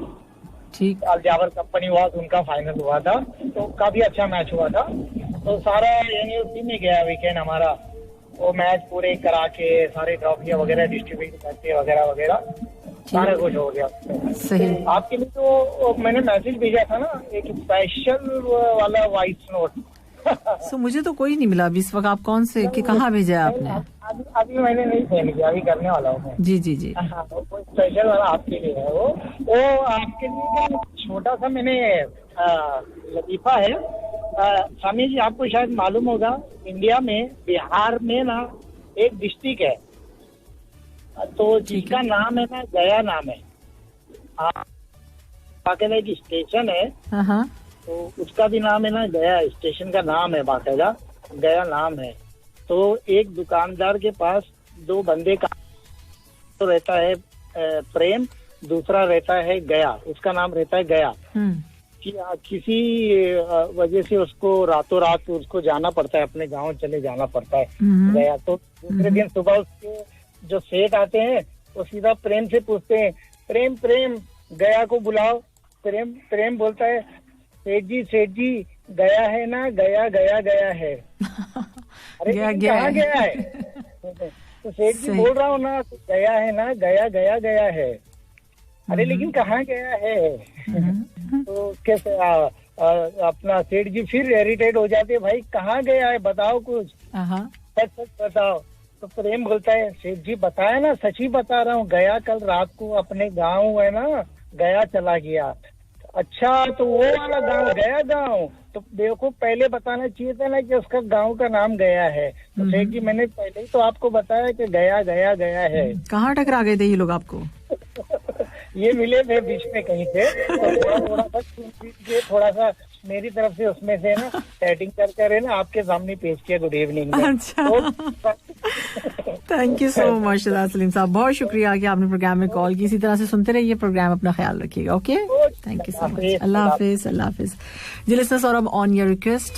ठीक। अल जाबर कंपनी हुआ, उनका फाइनल हुआ था, तो काफी अच्छा मैच हुआ था। तो सारा यानी उसी में गया वीकेंड हमारा, वो मैच पूरे करा के सारे ट्रॉफियां वगैरह डिस्ट्रीब्यूट करके वगैरह वगैरह सारा कुछ हो गया। सही। आपके लिए तो मैंने मैसेज भेजा था ना, एक स्पेशल वाला वॉइस नोट। सो मुझे तो कोई नहीं मिला अभी इस वक्त। आप कौन से कि कहाँ भेजा है आपने? अभी मैंने नहीं सेंड किया, अभी करने वाला हूँ मैं। जी जी जी। हाँ, वो स्पेशल वाला आपके लिए है। वो आपके लिए छोटा सा मैंने लतीफा है। स्वामी जी, आपको शायद मालूम होगा, इंडिया में बिहार में ना एक डिस्ट्रिक्ट है, तो जिसका नाम है ना गया नाम है। बाकायदा एक स्टेशन है, तो उसका भी नाम है ना गया, स्टेशन का नाम है बाकायदा गया नाम है। तो एक दुकानदार के पास 2 बंदे का तो रहता है प्रेम, दूसरा रहता है गया, उसका नाम रहता है गया। कि किसी वजह से उसको रातों रात उसको जाना पड़ता है, अपने गांव चले जाना पड़ता है गया। तो दूसरे दिन सुबह उसके जो सेठ आते हैं, वो सीधा प्रेम से पूछते हैं, प्रेम प्रेम गया को बुलाओ। प्रेम बोलता है, सेठ जी गया है ना, गया गया गया है। अरे कहाँ गया है? तो सेठ जी बोल रहा हूँ ना, गया है ना, गया गया गया है। अरे लेकिन कहाँ गया है? तो कैसे अपना सेठ जी फिर इरिटेट हो जाते, भाई कहाँ गया है, बताओ कुछ, सच सच बताओ। तो प्रेम बोलता है, सेठ जी बताया ना, सच ही बता रहा हूँ, गया कल रात को अपने गाँव है ना, गया चला गया। अच्छा, तो वो वाला गांव गया गांव, तो देखो पहले बताना चाहिए था ना कि उसका गांव का नाम गया है। तो सेठ जी मैंने पहले ही तो आपको बताया कि गया गया गया है। कहाँ टकरा गए थे ये लोग आपको? ये मिले थे बीच में कहीं से, तो थोड़ा सा मेरी तरफ से उसमें से ना सेटिंग कर ना आपके सामने पेश किया। Good evening. अच्छा, thank you so much Salim साहब, बहुत शुक्रिया कि आपने प्रोग्राम में कॉल की। इसी तरह से सुनते रहिए प्रोग्राम, अपना ख्याल रखिएगा। Okay, thank you so much. अल्लाह हाफिज। अल्लाह हाफिज जी लिसनर्स। और अब ऑन योर रिक्वेस्ट,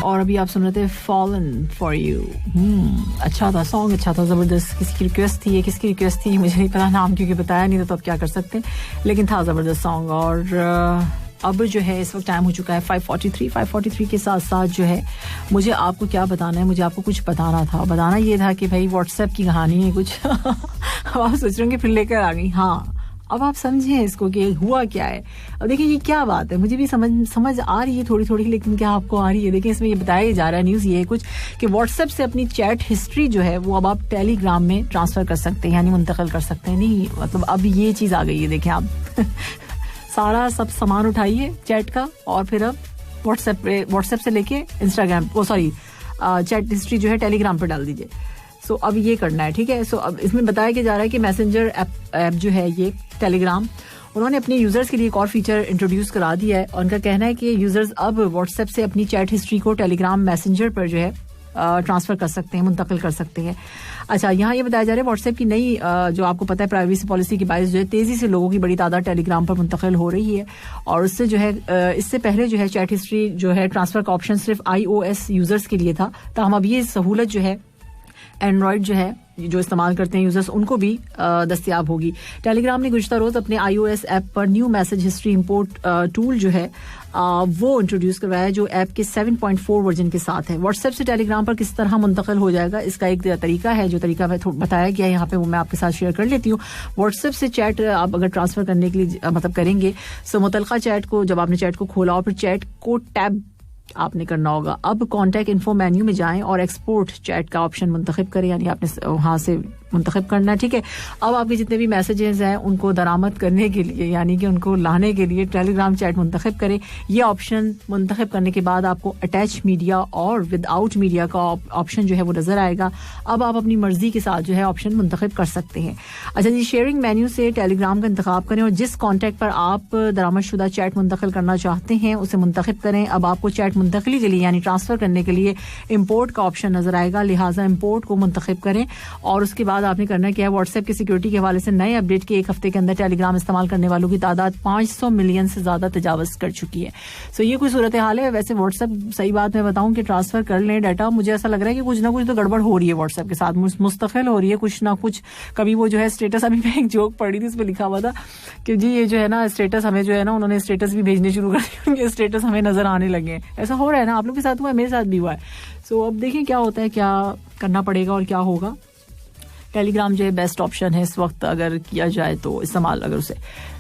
और अभी आप सुन रहे थे फॉलन फॉर यू। अच्छा था सॉन्ग, अच्छा था, जबरदस्त। किसकी रिक्वेस्ट थी ये, किसकी रिक्वेस्ट थी मुझे नहीं पता नाम, क्योंकि बताया नहीं था तो अब क्या कर सकते हैं, लेकिन था जबरदस्त सॉन्ग। और अब जो है इस वक्त टाइम हो चुका है 5:43 के साथ साथ जो है मुझे आपको क्या बताना है, मुझे आपको कुछ बताना ये था कि भाई व्हाट्सएप की कहानी है कुछ। अब आप सोच रहे होंगे फिर लेकर आ गई। हाँ, अब आप समझें इसको कि हुआ क्या है। अब देखिए ये क्या बात है, मुझे भी समझ आ रही है थोड़ी थोड़ी, लेकिन क्या आपको आ रही है? देखिए इसमें ये बताया जा रहा है, न्यूज़ ये है कुछ कि व्हाट्सएप से अपनी चैट हिस्ट्री जो है वो अब आप टेलीग्राम में ट्रांसफर कर सकते हैं, यानी मुंतकिल कर सकते हैं। नहीं मतलब अब ये चीज़ आ गई है। देखें आप सारा सब सामान उठाइए चैट का, और फिर अब व्हाट्सएप से लेके इंस्टाग्राम चैट हिस्ट्री जो है टेलीग्राम पर डाल दीजिए। सो अब ये करना है, ठीक है। सो अब इसमें बताया कि जा रहा है कि मैसेंजर ऐप जो है ये टेलीग्राम, उन्होंने अपने यूजर्स के लिए एक और फीचर इंट्रोड्यूस करा दिया है। और उनका कहना है कि यूजर्स अब व्हाट्सएप से अपनी चैट हिस्ट्री को टेलीग्राम मैसेंजर पर जो है ट्रांसफर कर सकते हैं, मुंतकिल कर सकते हैं। अच्छा, यहाँ ये बताया जा रहा है व्हाट्सएप की नई जो आपको पता है प्राइवेसी पॉलिसी की बाइस जो है तेजी से लोगों की बड़ी तादाद टेलीग्राम पर मुंतकिल हो रही है। और उससे जो है इससे पहले जो है चैट हिस्ट्री जो है ट्रांसफर का ऑप्शन सिर्फ iOS यूजर्स के लिए था, तो हम अब ये सहूलत जो है एंड्रॉइड जो है जो इस्तेमाल करते हैं यूजर्स उनको भी दस्तयाब होगी। टेलीग्राम ने गुज़श्ता रोज अपने iOS ऐप पर new message history import tool जो है वो इंट्रोड्यूस करवाया, जो ऐप के 7.4 वर्जन के साथ है। व्हाट्सएप से टेलीग्राम पर किस तरह मुंतकिल हो जाएगा, इसका एक तरीका है, जो तरीका बताया गया है यहाँ पे वो मैं आपके साथ शेयर कर लेती हूँ। व्हाट्सएप से चैट आप अगर ट्रांसफर करने के लिए मतलब करेंगे, सो मुतलका चैट को जब आपने चैट को खोला और फिर चैट को टैब आपने करना होगा। अब कॉन्टैक्ट इन्फो मेन्यू में जाएं और एक्सपोर्ट चैट का ऑप्शन मुंतखब करें, यानी आपने वहां से मुंतखब करना है, ठीक है। अब आपके जितने भी मैसेजेस हैं उनको दरामद करने के लिए, यानी कि उनको लाने के लिए टेलीग्राम चैट मुंतखब करें। ये ऑप्शन मुंतखब करने के बाद आपको अटैच मीडिया और विदाउट मीडिया का ऑप्शन जो है वो नजर आएगा। अब आप अपनी मर्जी के साथ जो है ऑप्शन मुंतखब कर सकते हैं। अच्छा जी, शेयरिंग मेन्यू से टेलीग्राम का इंतखाब करें और जिस कॉन्टैक्ट पर आप दरामदशुदा चैट मुंतकिल करना चाहते हैं उसे मुंतखब करें। अब आपको चैट मुंतकली के लिए यानी ट्रांसफर करने के लिए इंपोर्ट का ऑप्शन नजर आएगा, लिहाजा इंपोर्ट को मुंतखब करें। और उसके बाद आपने करना क्या है, व्हाट्सएप की सिक्योरिटी के हवाले से नए अपडेट के एक हफ्ते के अंदर टेलीग्राम इस्तेमाल करने वालों की तादाद 500 मिलियन से ज्यादा तजावज कर चुकी है। सो ये कोई सूरत हाल है। वैसे व्हाट्सएप, सही बात मैं बताऊं कि ट्रांसफर कर लें डाटा, मुझे ऐसा लग रहा है कि कुछ ना कुछ तो गड़बड़ हो रही है व्हाट्सएप के साथ, मुस्तकिल हो रही है कुछ ना कुछ। कभी वो जो है स्टेटस, अभी मैं एक जोक पढ़ी थी, उसमें लिखा हुआ था कि जी ये जो है ना स्टेटस, हमें जो है ना उन्होंने स्टेटस भी भेजने शुरू कर दिए, उनके स्टेटस हमें नजर आने लगे। ऐसा हो रहा है ना, आप लोग के साथ हुआ है, मेरे साथ भी हुआ है। सो अब देखें क्या होता है, क्या करना पड़ेगा और क्या होगा। टेलीग्राम जो है बेस्ट ऑप्शन है इस वक्त, अगर किया जाए तो इस्तेमाल अगर उसे।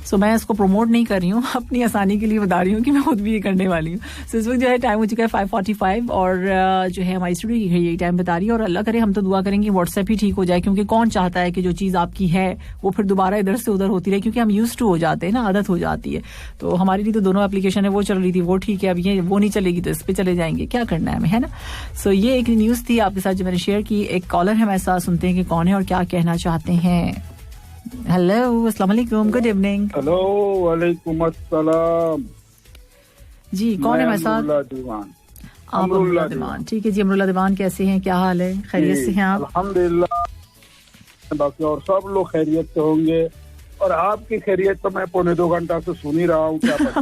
सो मैं इसको प्रमोट नहीं कर रही हूँ, अपनी आसानी के लिए बता रही हूँ कि मैं खुद भी ये करने वाली हूँ। सो इस वक्त जो है टाइम हो चुका है 5:45 और जो है हमारी स्टूडियो की यही टाइम बता रही है। और अल्लाह करे हम तो दुआ करेंगे व्हाट्सएप ही ठीक हो जाए, क्योंकि कौन चाहता है कि जो चीज़ आपकी है वो फिर दोबारा इधर से उधर होती रहे, क्योंकि हम यूज्ड टू हो जाते हैं ना, आदत हो जाती है। तो हमारे लिए तो दोनों एप्लीकेशन है, वो चल रही थी वो ठीक है, अब ये वो नहीं चलेगी तो इस पर चले जाएंगे, क्या करना है हमें, है ना। सो ये एक न्यूज़ थी आपके साथ जो मैंने शेयर की। एक कॉलर है हमारे साथ, सुनते हैं कि कौन है और क्या कहना चाहते हैं। हेलो, अस्सलाम वालेकुम, गुड इवनिंग। हेलो, वालेकुम अस्सलाम जी, कौन है हमारे साथ? अमरुल्लाह दीवान, ठीक है जी। अमरुल्लाह दीवान कैसे हैं, क्या हाल है, खैरियत से हैं आप? अल्हम्दुलिल्लाह, बाकी और सब लोग खैरियत से होंगे। और आपकी खैरियत तो मैं 1.25 घंटा से सुन ही रहा हूँ, क्या पता।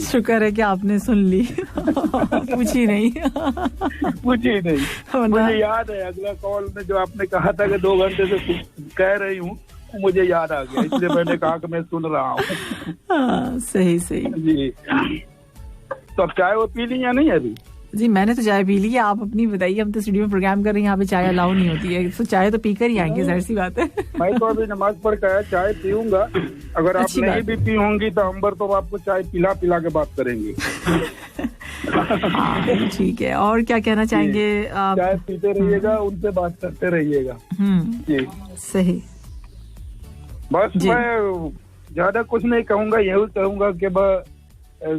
शुक्र है कि आपने सुन ली। पूछी नहीं। मुझे याद है अगला कॉल में जो आपने कहा था कि 2 घंटे से कह रही हूँ, मुझे याद आ गया, इसलिए मैंने कहा कि मैं सुन रहा हूँ। सही जी। तो अब चाय वो पी ली या नहीं अभी? जी मैंने तो चाय पी ली है, आप अपनी बताइए। हम तो स्टूडियो में प्रोग्राम कर रहे हैं, यहाँ पे चाय अलाउ नहीं होती है, तो चाय तो पीकर ही आएंगे, जाहिर सी बात है। मैं तो अभी नमाज पढ़ कर चाय पीऊंगा, अगर आप नहीं भी पी होंगी तो अंबर तो आपको चाय पिला के बात करेंगे। ठीक है, और क्या कहना चाहेंगे आप? चाय पीते रहिएगा, उनसे बात करते रहिएगा। जी सही। बस मैं ज्यादा कुछ नहीं कहूँगा, यही कहूँगा कि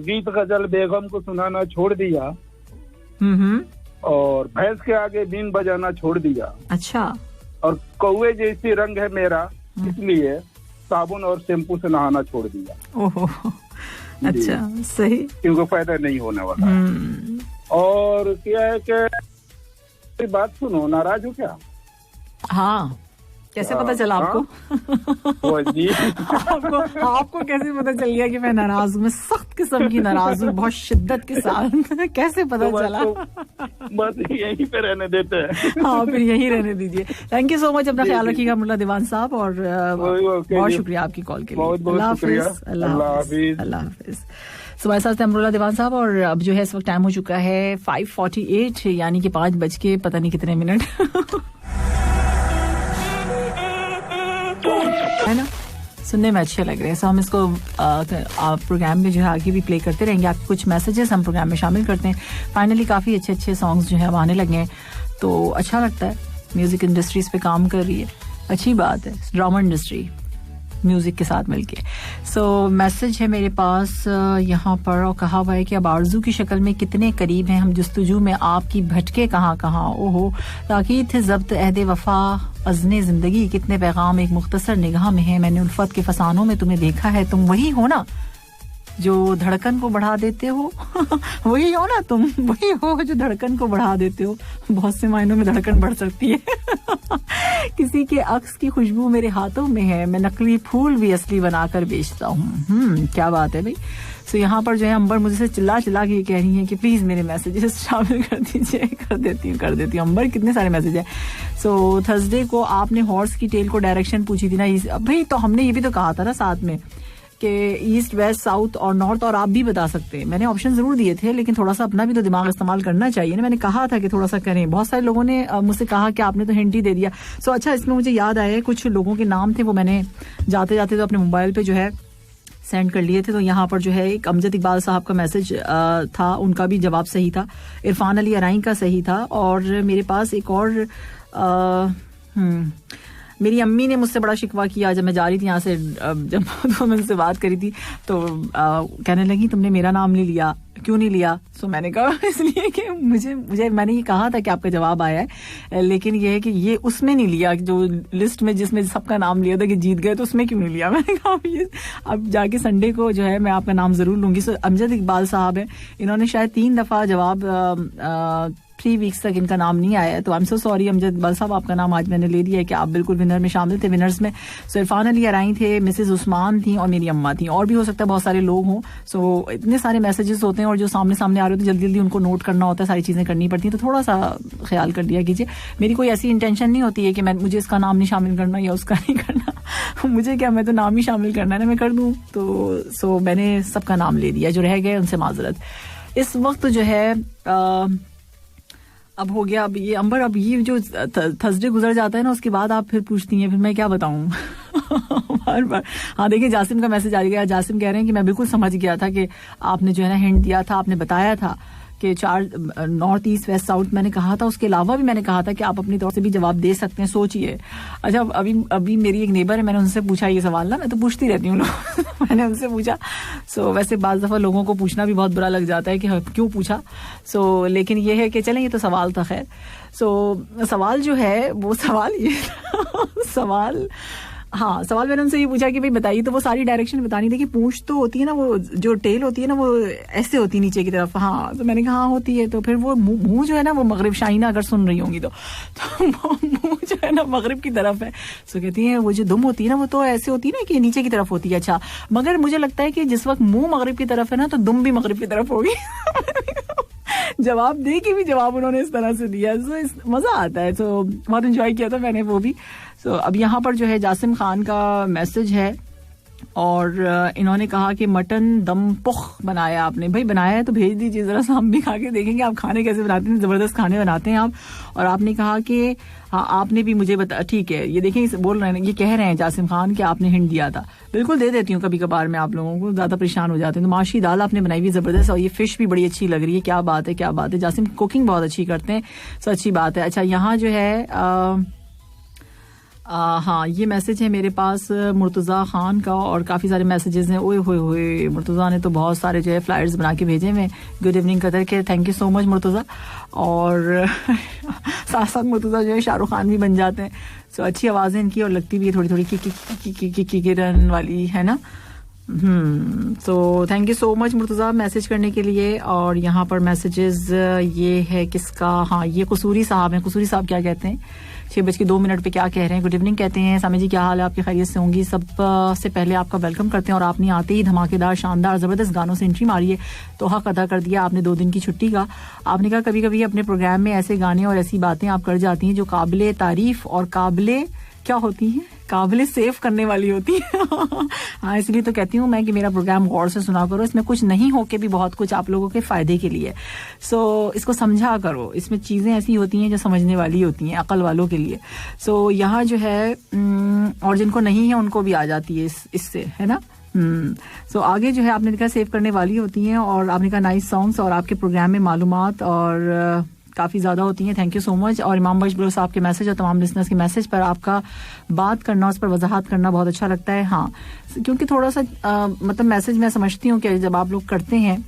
गीत गजल बेगम को सुनाना छोड़ दिया और भैंस के आगे बीन बजाना छोड़ दिया। अच्छा। और कौवे जैसी रंग है मेरा, इसलिए साबुन और शैम्पू से नहाना छोड़ दिया। ओहो, अच्छा, सही, क्योंकि फायदा नहीं होने वाला। और क्या है कि बात सुनो, नाराज हो क्या? हाँ, कैसे पता चला आपको? आपको कैसे पता चल गया कि मैं नाराज हूँ? मैं सख्त किस्म की नाराज हूँ, बहुत शिद्दत के साथ। कैसे पता चला? बस यहीं पे रहने देते हैं। हाँ, फिर यहीं रहने दीजिए। थैंक यू सो मच, अपना ख्याल रखिएगा अमरुल्लाह दीवान साहब, और बहुत शुक्रिया आपकी कॉल के लिए। अल्लाह हाफिज। अल्लाह हाफिज। हमारे साथ अमरुल्लाह दीवान साहब। और अब जो है इस वक्त टाइम हो चुका है 5:48, यानी कि 5 बज के पता नहीं कितने मिनट है ना। सुनने में अच्छे लग रहे हैं, सो हम इसको प्रोग्राम में जो है आगे भी प्ले करते रहेंगे। आपके कुछ मैसेजेस हम प्रोग्राम में शामिल करते हैं। फाइनली काफ़ी अच्छे अच्छे सॉन्ग्स जो है अब आने लगे हैं, तो अच्छा लगता है। म्यूज़िक इंडस्ट्री इस पे काम कर रही है, अच्छी बात है, ड्रामा इंडस्ट्री म्यूजिक के साथ मिलके। सो मैसेज है मेरे पास यहाँ पर, और कहा हुआ है कि अब आरजू की शक्ल में कितने करीब हैं हम, जुस्तजू में आपकी भटके कहाँ कहाँ। ओहो, ताकीद थे ज़ब्त अहदे वफा अज़्ने ज़िंदगी, कितने पैगाम एक मुख्तसर निगाह में है। मैंने उल्फत के फसानों में तुम्हें देखा है, तुम वही हो ना जो धड़कन को बढ़ा देते हो। वही हो ना तुम, वही हो जो धड़कन को बढ़ा देते हो। बहुत से मायनों में धड़कन बढ़ सकती है। किसी के अक्स की खुशबू मेरे हाथों में है, मैं नकली फूल भी असली बनाकर बेचता हूँ। क्या बात है भाई। सो यहाँ पर जो है अंबर मुझसे चिल्ला चिल्ला के कह रही है कि प्लीज मेरे मैसेजेस शामिल कर दीजिए। कर देती हूँ अंबर, कितने सारे मैसेज है। सो थर्सडे को आपने हॉर्स की टेल को डायरेक्शन पूछी थी ना भाई, तो हमने ये भी तो कहा था ना साथ में कि ईस्ट वेस्ट साउथ और नॉर्थ, और आप भी बता सकते हैं। मैंने ऑप्शन जरूर दिए थे, लेकिन थोड़ा सा अपना भी तो दिमाग इस्तेमाल करना चाहिए ना। मैंने कहा था कि थोड़ा सा करें, बहुत सारे लोगों ने मुझसे कहा कि आपने तो हिंट ही दे दिया। सो अच्छा, इसमें मुझे याद आया कुछ लोगों के नाम थे, वो मैंने जाते जाते तो अपने मोबाइल पे जो है सेंड कर लिए थे। तो यहाँ पर जो है एक अमजद इकबाल साहब का मैसेज था, उनका भी जवाब सही था। इरफान अली अराई का सही था। और मेरे पास एक और मेरी अम्मी ने मुझसे बड़ा शिकवा किया जब मैं जा रही थी यहाँ से, जब मैं उनसे बात करी थी तो कहने लगी तुमने मेरा नाम नहीं लिया, क्यों नहीं लिया? सो मैंने कहा इसलिए कि मुझे मैंने ये कहा था कि आपका जवाब आया है, लेकिन ये है कि ये उसमें नहीं लिया जो लिस्ट में जिसमें सबका नाम लिया था कि जीत गए, तो उसमें क्यों नहीं लिया? मैंने कहा ये अब जाके संडे को जो है मैं आपका नाम जरूर लूंगी। सो अमजद इकबाल साहब है, इन्होंने शायद 3 दफा जवाब 3 वीक्स तक इनका नाम नहीं आया है, तो I am so sorry Amjad Iqbal साहब, आपका नाम आज मैंने ले लिया है कि आप बिल्कुल विनर में शामिल थे। विनर्स में सो इरफान अली अराई थे, मिसेज उस्मान थी और मेरी अम्मा थी, और भी हो सकता है बहुत सारे लोग हों। सो इतने सारे मैसेजेस होते हैं और जो सामने आ रहे होते हैं, जल्दी जल्दी उनको नोट करना होता है, सारी चीज़ें करनी पड़ती हैं, तो थोड़ा सा ख्याल कर लिया कीजिए। मेरी कोई ऐसी इंटेंशन नहीं होती है कि मुझे इसका नाम नहीं शामिल करना या उसका नहीं करना। मुझे क्या, मैं तो नाम ही शामिल करना है ना, मैं कर दूँ। तो सो मैंने सबका नाम ले लिया, जो रह गए उनसे माजरत। इस वक्त जो है अब हो गया, अब ये अंबर, अब ये जो थर्सडे गुजर जाता है ना, उसके बाद आप फिर पूछती हैं, फिर मैं क्या बताऊं। बार बार। हाँ देखिए, जासिम का मैसेज आ गया। जासिम कह रहे हैं कि मैं बिल्कुल समझ गया था कि आपने जो है ना हिंट दिया था, आपने बताया था कि 4 नॉर्थ ईस्ट वेस्ट साउथ मैंने कहा था, उसके अलावा भी मैंने कहा था कि आप अपनी तौर से भी जवाब दे सकते हैं, सोचिए। अच्छा, अभी मेरी एक नेबर है, मैंने उनसे पूछा ये सवाल ना, मैं तो पूछती रहती हूँ मैंने उनसे पूछा। सो वैसे बाज़ दफ़ा लोगों को पूछना भी बहुत बुरा लग जाता है कि क्यों पूछा। सो लेकिन ये है कि चलें, ये तो सवाल था खैर। सो सवाल जो है वो सवाल ये सवाल मैंने उनसे ये पूछा कि भाई बताइए, तो वो सारी डायरेक्शन बतानी थी कि पूंछ तो होती है ना, वो जो टेल होती है ना, वो ऐसे होती है नीचे की तरफ। हाँ, तो मैंने कहा हाँ होती है। तो फिर वो मुंह जो है ना, वो मगरिब शाहीना अगर सुन रही होंगी तो मुंह जो है ना मगरिब की तरफ है। सो कहती है वो जो दुम होती है ना, वो तो ऐसे होती है ना कि नीचे की तरफ होती है। अच्छा, मगर मुझे लगता है कि जिस वक्त मुंह मगरिब की तरफ है ना, तो दुम भी मगरिब की तरफ होगी। जवाब दे के भी जवाब उन्होंने इस तरह से दिया। सो मजा आता है। सो बहुत एंजॉय किया था मैंने वो भी। सो अब यहाँ पर जो है जासिम खान का मैसेज है और इन्होंने कहा कि मटन दम पुख बनाया आपने। भाई बनाया है तो भेज दीजिए जरा सा, हम भी खा के देखेंगे आप खाने कैसे बनाते हैं। जबरदस्त खाने बनाते हैं आप। और आपने कहा कि हाँ आपने भी मुझे बता, ठीक है, ये देखें बोल रहे हैं, ये कह रहे हैं जासिम खान कि आपने हिंट दिया था। बिल्कुल दे देती हूँ कभी कभार मैं आप लोगों को, ज्यादा परेशान हो जाते हैं। तो माशी दाल आपने बनाई हुई जबरदस्त, और ये फिश भी बड़ी अच्छी लग रही है। क्या बात है, क्या बात है। जासिम कुकिंग बहुत अच्छी करते हैं, सो अच्छी बात है। अच्छा, यहाँ जो है हाँ ये मैसेज है मेरे पास मुर्तज़ा खान का, और काफ़ी सारे मैसेजेस हैं। ओए होए मुर्तज़ा ने तो बहुत सारे जो है फ्लायर्स बना के भेजे हुए। गुड इवनिंग कदर के, thank you so much Murtaza. और साथ साथ मुर्तज़ा जो है शाहरुख खान भी बन जाते हैं। सो अच्छी आवाज़ें इनकी, और लगती भी है थोड़ी थोड़ी किरण वाली, है ना। So thank you so much Murtaza message करने के लिए। और यहाँ पर मैसेजेस ये है किसका, हाँ ये कसूरी साहब हैं। कसूरी साहब क्या कहते हैं, 6:02 पे क्या कह रहे हैं। गुड इवनिंग कहते हैं, सामी जी क्या हाल है, आपकी खैरियत से होंगी। सब से पहले आपका वेलकम करते हैं। और आपने आते ही धमाकेदार शानदार ज़बरदस्त गानों से एंट्री मारी है, तो हक अदा कर दिया आपने 2 दिन की छुट्टी का। आपने कहा कभी कभी अपने प्रोग्राम में ऐसे गाने और ऐसी बातें आप कर जाती हैं जो काबिले तारीफ और काबिले क्या होती हैं, काबिले सेव करने वाली होती है। हाँ, इसलिए तो कहती हूँ मैं कि मेरा प्रोग्राम गौर से सुना करो। इसमें कुछ नहीं हो के भी बहुत कुछ आप लोगों के फायदे के लिए। सो इसको समझा करो, इसमें चीजें ऐसी होती हैं जो समझने वाली होती हैं, अकल वालों के लिए। सो यहाँ जो है और जिनको नहीं है उनको भी आ जाती है इससे, है ना। सो आगे जो है आपने देखा सेव करने वाली होती हैं, और आपने कहा नाइस सॉन्ग्स, और आपके प्रोग्राम में मालूमात और काफ़ी ज़्यादा होती हैं। Thank you so much. और इमाम बख्श बलोच साहब के मैसेज और तमाम लिसनर्स के मैसेज पर आपका बात करना, उस पर वजाहत करना बहुत अच्छा लगता है। हाँ, क्योंकि थोड़ा सा मतलब मैसेज मैं समझती हूँ कि जब आप लोग करते हैं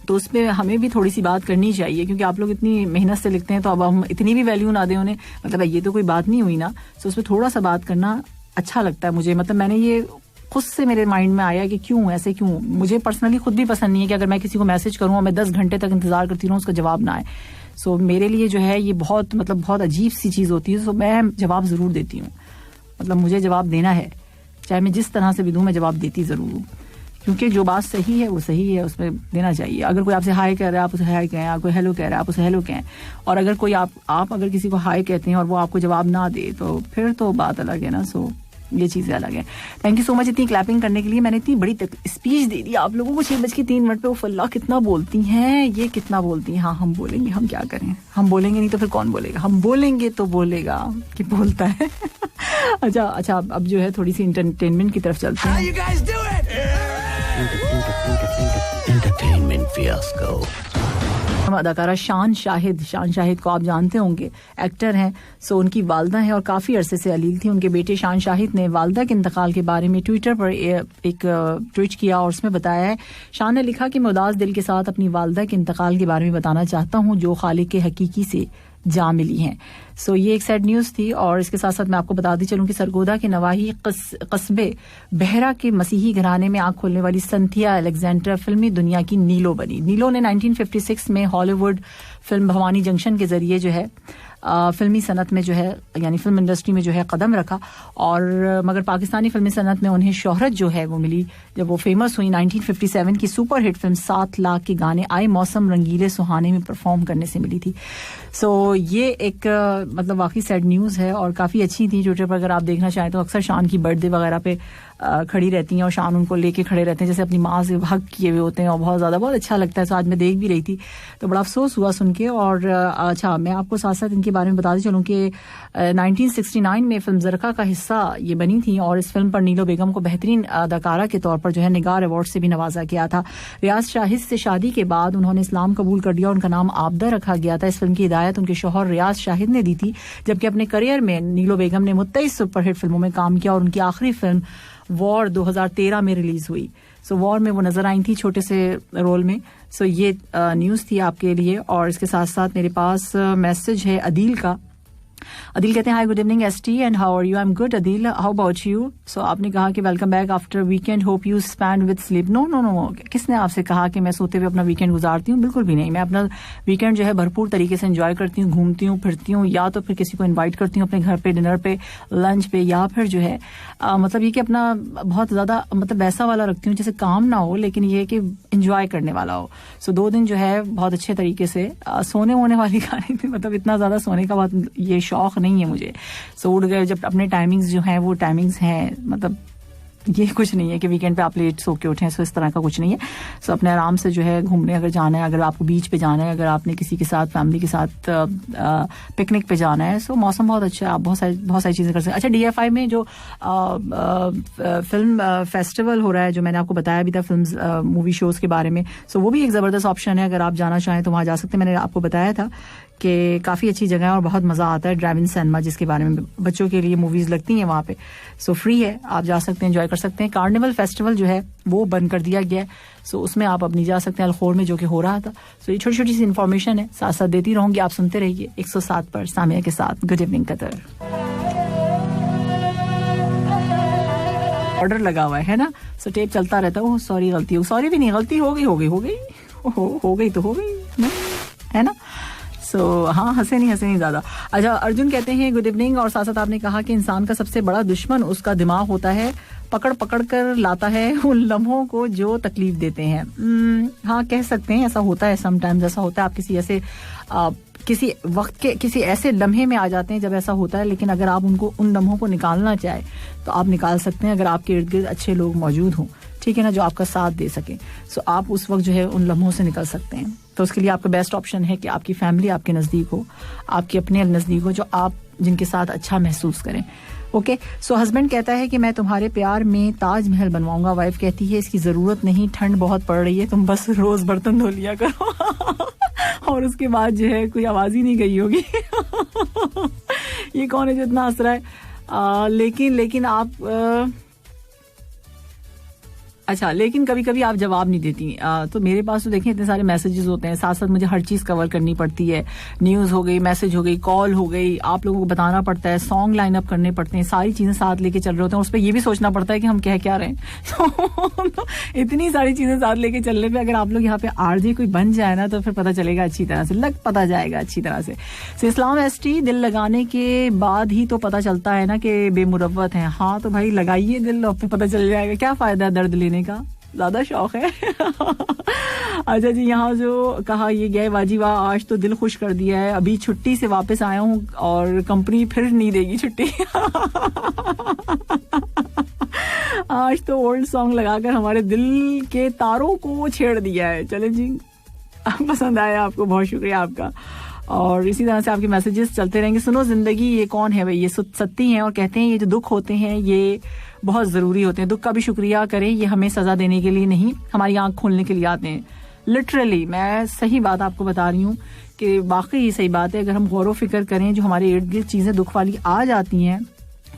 तो उस पर हमें भी थोड़ी सी बात करनी चाहिए, क्योंकि आप लोग इतनी मेहनत से लिखते हैं, तो अब हम इतनी भी वैल्यू ना दें उन्हें, मतलब ये तो कोई बात नहीं हुई ना। तो उस पर थोड़ा सा बात करना अच्छा लगता है मुझे। मतलब मैंने ये खुद से मेरे माइंड में आया कि क्यों ऐसे, क्यों मुझे पर्सनली खुद भी पसंद नहीं है कि अगर मैं किसी को मैसेज करूँ और मैं 10 घंटे तक इंतजार करती रहूँ उसका जवाब ना आए। सो मेरे लिए जो है ये बहुत मतलब बहुत अजीब सी चीज़ होती है। सो मैं जवाब ज़रूर देती हूँ, मतलब मुझे जवाब देना है, चाहे मैं जिस तरह से भी दूँ, मैं जवाब देती ज़रूर हूँ, क्योंकि जो बात सही है वो सही है, उसमें देना चाहिए। अगर कोई आपसे हाय कह रहा है आप उसे हाय कहें, आप कोई हेलो कह रहा है आप उसे हेलो कहें। और अगर कोई आप अगर किसी को हाय कहते हैं और वो आपको जवाब ना दे तो फिर तो बात अलग है ना। सो ये चीज़ें अलग है। थैंक यू सो मच इतनी क्लैपिंग करने के लिए। मैंने इतनी बड़ी स्पीच दे दी आप लोगों को 6:03 पे। उफ़ अल्लाह कितना बोलती हैं ये, कितना बोलती हैं। हाँ हम बोलेंगे, हम क्या करें, हम बोलेंगे नहीं तो फिर कौन बोलेगा, हम बोलेंगे तो बोलेगा कि बोलता है। अच्छा अब जो है थोड़ी सी इंटरटेनमेंट की तरफ चलते हैं। Entertainment fiasco. अदाकारा शान शाहिद को आप जानते होंगे, एक्टर हैं। सो उनकी वालदा हैं और काफ़ी अरसे से अलील थी। उनके बेटे शान शाहिद ने वालदा के इंतकाल के बारे में ट्विटर पर एक ट्वीट किया और उसमें बताया है, शान ने लिखा कि मैं उदास दिल के साथ अपनी वालदा के इंतकाल के बारे में बताना चाहता हूँ जो खालिक के हकीकी से जा मिली हैं। सो ये एक सैड न्यूज़ थी। और इसके साथ साथ मैं आपको बताती चलूं कि सरगोदा के नवाही कस्बे बहरा के मसीही घराने में आंख खोलने वाली संथिया अलेक्जेंडर फिल्मी दुनिया की नीलो बनी। नीलो ने 1956 में हॉलीवुड फिल्म भवानी जंक्शन के जरिए जो है फिल्मी सनत में जो है यानी फिल्म इंडस्ट्री में जो है कदम रखा। और मगर पाकिस्तानी फिल्मी सनत में उन्हें शोहरत जो है वो मिली जब वो फेमस हुई 1957 की सुपर हिट फिल्म 7 लाख के गाने आए मौसम रंगीले सुहाने में परफॉर्म करने से मिली थी। सो ये एक मतलब वाकई सैड न्यूज़ है और काफ़ी अच्छी थी। ट्विटर पर अगर आप देखना चाहें तो अक्सर शान की बर्थडे वगैरह पे खड़ी रहती हैं और शान उनको लेके खड़े रहते हैं जैसे अपनी माँ से हक किए हुए होते हैं और बहुत अच्छा लगता है। तो आज मैं देख भी रही थी तो बड़ा अफसोस हुआ सुन के। और अच्छा, मैं आपको साथ साथ इनके बारे में बताती चलूँ कि 1969 में फिल्म ज़रका का हिस्सा ये बनी थी और इस फिल्म पर नीलो बेगम को बेहतरीन अदाकारा के तौर पर जो है निगार अवार्ड से भी नवाजा गया था। रियाज शाहिद से शादी के बाद उन्होंने इस्लाम कबूल कर लिया। उनका नाम आबदा रखा गया था। इस फिल्म की हिदायत उनके शौहर रियाज शाहिद ने दी थी, जबकि अपने करियर में नीलो बेगम ने 23 सुपरहिट फिल्मों में काम किया और उनकी आखिरी फिल्म वॉर 2013 में रिलीज हुई। सो वॉर में वो नजर आई थी छोटे से रोल में। सो ये न्यूज़ थी आपके लिए। और इसके साथ साथ मेरे पास मैसेज है अदील का। अदील कहते हैं, hi good evening ST and how are you? I am good Adeel, how about you? So आपने कहा कि welcome back after weekend, hope you spend with sleep. No no no, किसने आपसे कहा कि मैं सोते हुए अपना वीकेंड गुजारती हूँ? बिल्कुल भी नहीं। मैं अपना वीकेंड जो है भरपूर तरीके से एंजॉय करती हूँ, घूमती हूँ, फिरती हूँ, या तो फिर किसी को इन्वाइट करती हूँ अपने घर पे डिनर पे, लंच पे, या फिर जो है मतलब ये कि अपना बहुत ज्यादा मतलब वैसा वाला रखती हूँ जैसे काम ना हो लेकिन ये कि एंजॉय करने वाला हो। सो 2 दिन जो है बहुत अच्छे तरीके से सोने वोने वाली कहानी थी, मतलब इतना ज्यादा सोने का बहुत ये शौक नहीं है मुझे। सो उठ गए जब अपने टाइमिंग्स जो हैं वो टाइमिंग्स हैं, मतलब ये कुछ नहीं है कि वीकेंड पे आप लेट सो के उठें। सो इस तरह का कुछ नहीं है। सो अपने आराम से जो है घूमने अगर जाना है, अगर आपको बीच पे जाना है, अगर आपने किसी के साथ फैमिली के साथ पिकनिक पे जाना है, सो मौसम बहुत अच्छा है, आप बहुत सारी चीजें कर सकते हैं। अच्छा, DFI में जो फिल्म फेस्टिवल हो रहा है जो मैंने आपको बताया भी था फिल्म मूवी शोज के बारे में, सो वो भी एक जबरदस्त ऑप्शन है। अगर आप जाना चाहें तो वहां जा सकते हैं। मैंने आपको बताया था कि काफ़ी अच्छी जगह है और बहुत मज़ा आता है। ड्राइव इन सिनेमा जिसके बारे में बच्चों के लिए मूवीज़ लगती हैं वहाँ पे, सो फ्री है, आप जा सकते हैं, एंजॉय कर सकते हैं। कार्निवल फेस्टिवल जो है वो बंद कर दिया गया है, सो उसमें आप अब नहीं जा सकते अलखोर में जो कि हो रहा था। सो ये छोटी छोटी सी इन्फॉर्मेशन है, साथ साथ देती रहूंगी, आप सुनते रहिए 107 पर सामिया के साथ गुड इवनिंग कतर। ऑर्डर लगा हुआ है ना, सो टेप चलता रहता है। ओह सॉरी, गलती हो, सॉरी भी नहीं, गलती हो गई तो हो गई है ना। सो हाँ, हंसे नहीं ज्यादा। अच्छा, अर्जुन कहते हैं गुड इवनिंग और साथ साथ आपने कहा कि इंसान का सबसे बड़ा दुश्मन उसका दिमाग होता है, पकड़ कर लाता है उन लम्हों को जो तकलीफ देते हैं। हाँ, कह सकते हैं ऐसा होता है, समटाइम्स ऐसा होता है। आप किसी ऐसे किसी वक्त के किसी ऐसे लम्हे में आ जाते हैं जब ऐसा होता है, लेकिन अगर आप उन लम्हों को निकालना चाहे तो आप निकाल सकते हैं अगर आपके इर्द गिर्द अच्छे लोग मौजूद हों, ठीक है ना, जो आपका साथ दे सके। सो आप उस वक्त जो है उन लम्हों से निकल सकते हैं। तो उसके लिए आपका बेस्ट ऑप्शन है कि आपकी फैमिली आपके नज़दीक हो, आपके अपने नज़दीक हो, जो आप जिनके साथ अच्छा महसूस करें। ओके, सो हस्बैंड कहता है कि मैं तुम्हारे प्यार में ताजमहल बनवाऊंगा। वाइफ कहती है इसकी जरूरत नहीं, ठंड बहुत पड़ रही है, तुम बस रोज बर्तन धो लिया करो। और उसके बाद जो है कोई आवाज ही नहीं गई होगी। ये कौन है जो इतना हंस रहा है? लेकिन आप अच्छा, लेकिन कभी कभी आप जवाब नहीं देती। तो मेरे पास तो देखें इतने सारे मैसेजेस होते हैं, साथ साथ मुझे हर चीज कवर करनी पड़ती है। न्यूज हो गई, मैसेज हो गई, कॉल हो गई, आप लोगों को बताना पड़ता है, सॉन्ग लाइन अप करने पड़ते हैं, सारी चीजें साथ लेके चल रहे होते हैं। उस पर ये भी सोचना पड़ता है कि हम कह क्या रहे हैं। तो इतनी सारी चीजें साथ लेके चलने पे अगर आप लोग यहाँ पे आरजे कोई बन जाए ना तो फिर पता चलेगा अच्छी तरह से, पता जाएगा अच्छी तरह से। इस्लाम एसटी, दिल लगाने के बाद ही तो पता चलता है ना कि बेमुरव्वत है। हाँ तो भाई लगाइए दिल, आपको पता चल जाएगा, क्या फायदा दर्द लेने का, ज्यादा शौक है। अच्छा जी, यहाँ जो कहा ये गए वाजी वाह, आज तो दिल खुश कर दिया है, अभी छुट्टी से वापस आया हूँ और कंपनी फिर नहीं देगी छुट्टी। आज तो ओल्ड सॉन्ग लगाकर हमारे दिल के तारों को छेड़ दिया है। चले जी, पसंद आया आपको, बहुत शुक्रिया आपका। और इसी तरह से आपके मैसेजेस चलते रहेंगे। सुनो जिंदगी, ये कौन है भाई? ये सत्ती हैं और कहते हैं ये जो दुख होते हैं ये बहुत जरूरी होते हैं। दुख का भी शुक्रिया करें, ये हमें सजा देने के लिए नहीं, हमारी आंख खोलने के लिए आते हैं। लिटरली मैं सही बात आपको बता रही हूँ कि वाकई ये सही बात है. अगर हम गौर व फिक्र करें, जो हमारे इर्द गिर्द चीजें दुख वाली आ जाती हैं,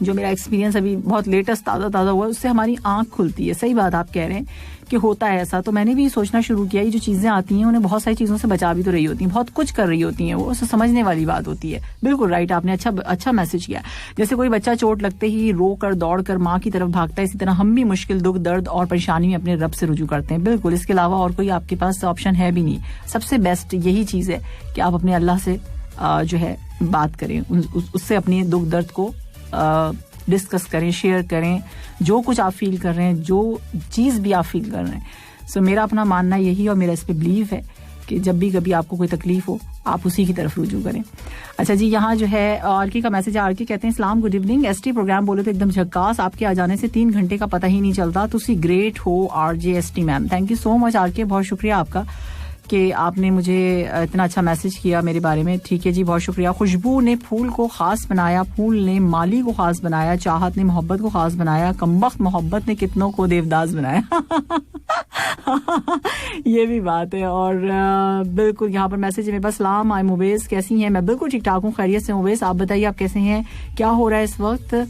जो मेरा एक्सपीरियंस अभी बहुत लेटेस्ट ताज़ा हुआ है, उससे हमारी आंख खुलती है. सही बात आप कह रहे हैं कि होता है ऐसा. तो मैंने भी सोचना शुरू किया, ये जो चीज़ें आती हैं उन्हें बहुत सारी चीज़ों से बचा भी तो रही होती हैं, बहुत कुछ कर रही होती हैं, वो उसे समझने वाली बात होती है. बिल्कुल राइट, आपने अच्छा मैसेज किया. जैसे कोई बच्चा चोट लगते ही रो कर दौड़ कर माँ की तरफ भागता है, इसी तरह हम भी मुश्किल, दुख, दर्द और परेशानी में अपने रब से रुजू करते हैं. बिल्कुल, इसके अलावा और कोई आपके पास ऑप्शन है भी नहीं. सबसे बेस्ट यही चीज़ है कि आप अपने अल्लाह से जो है बात करें, उससे अपने दुख दर्द को डिस्कस करें, शेयर करें, जो कुछ आप फील कर रहे हैं, जो चीज़ भी आप फील कर रहे हैं. सो मेरा अपना मानना यही और मेरा इस पे बिलीव है कि जब भी कभी आपको कोई तकलीफ हो, आप उसी की तरफ रुजू करें. अच्छा जी, यहाँ जो है आरके का मैसेज, आरके कहते हैं सलाम, गुड इवनिंग. एसटी प्रोग्राम बोले तो एकदम झक्कास, आपके आ जाने से 3 घंटे का पता ही नहीं चलता. तुसी ग्रेट हो RJST ma'am. Thank you so much RK, बहुत शुक्रिया आपका कि आपने मुझे इतना अच्छा मैसेज किया मेरे बारे में. ठीक है जी, बहुत शुक्रिया. खुशबू ने फूल को खास बनाया, फूल ने माली को खास बनाया, चाहत ने मोहब्बत को खास बनाया, कमबख्त मोहब्बत ने कितनों को देवदास बनाया. ये भी बात है. और बिल्कुल यहाँ पर मैसेज है मेरे पास, सलाम, आई मुवेज, कैसी हैं? मैं बिल्कुल ठीक ठाक हूँ, खैरियत से. मुवेज आप बताइए, आप कैसे हैं, क्या हो रहा है इस वक्त?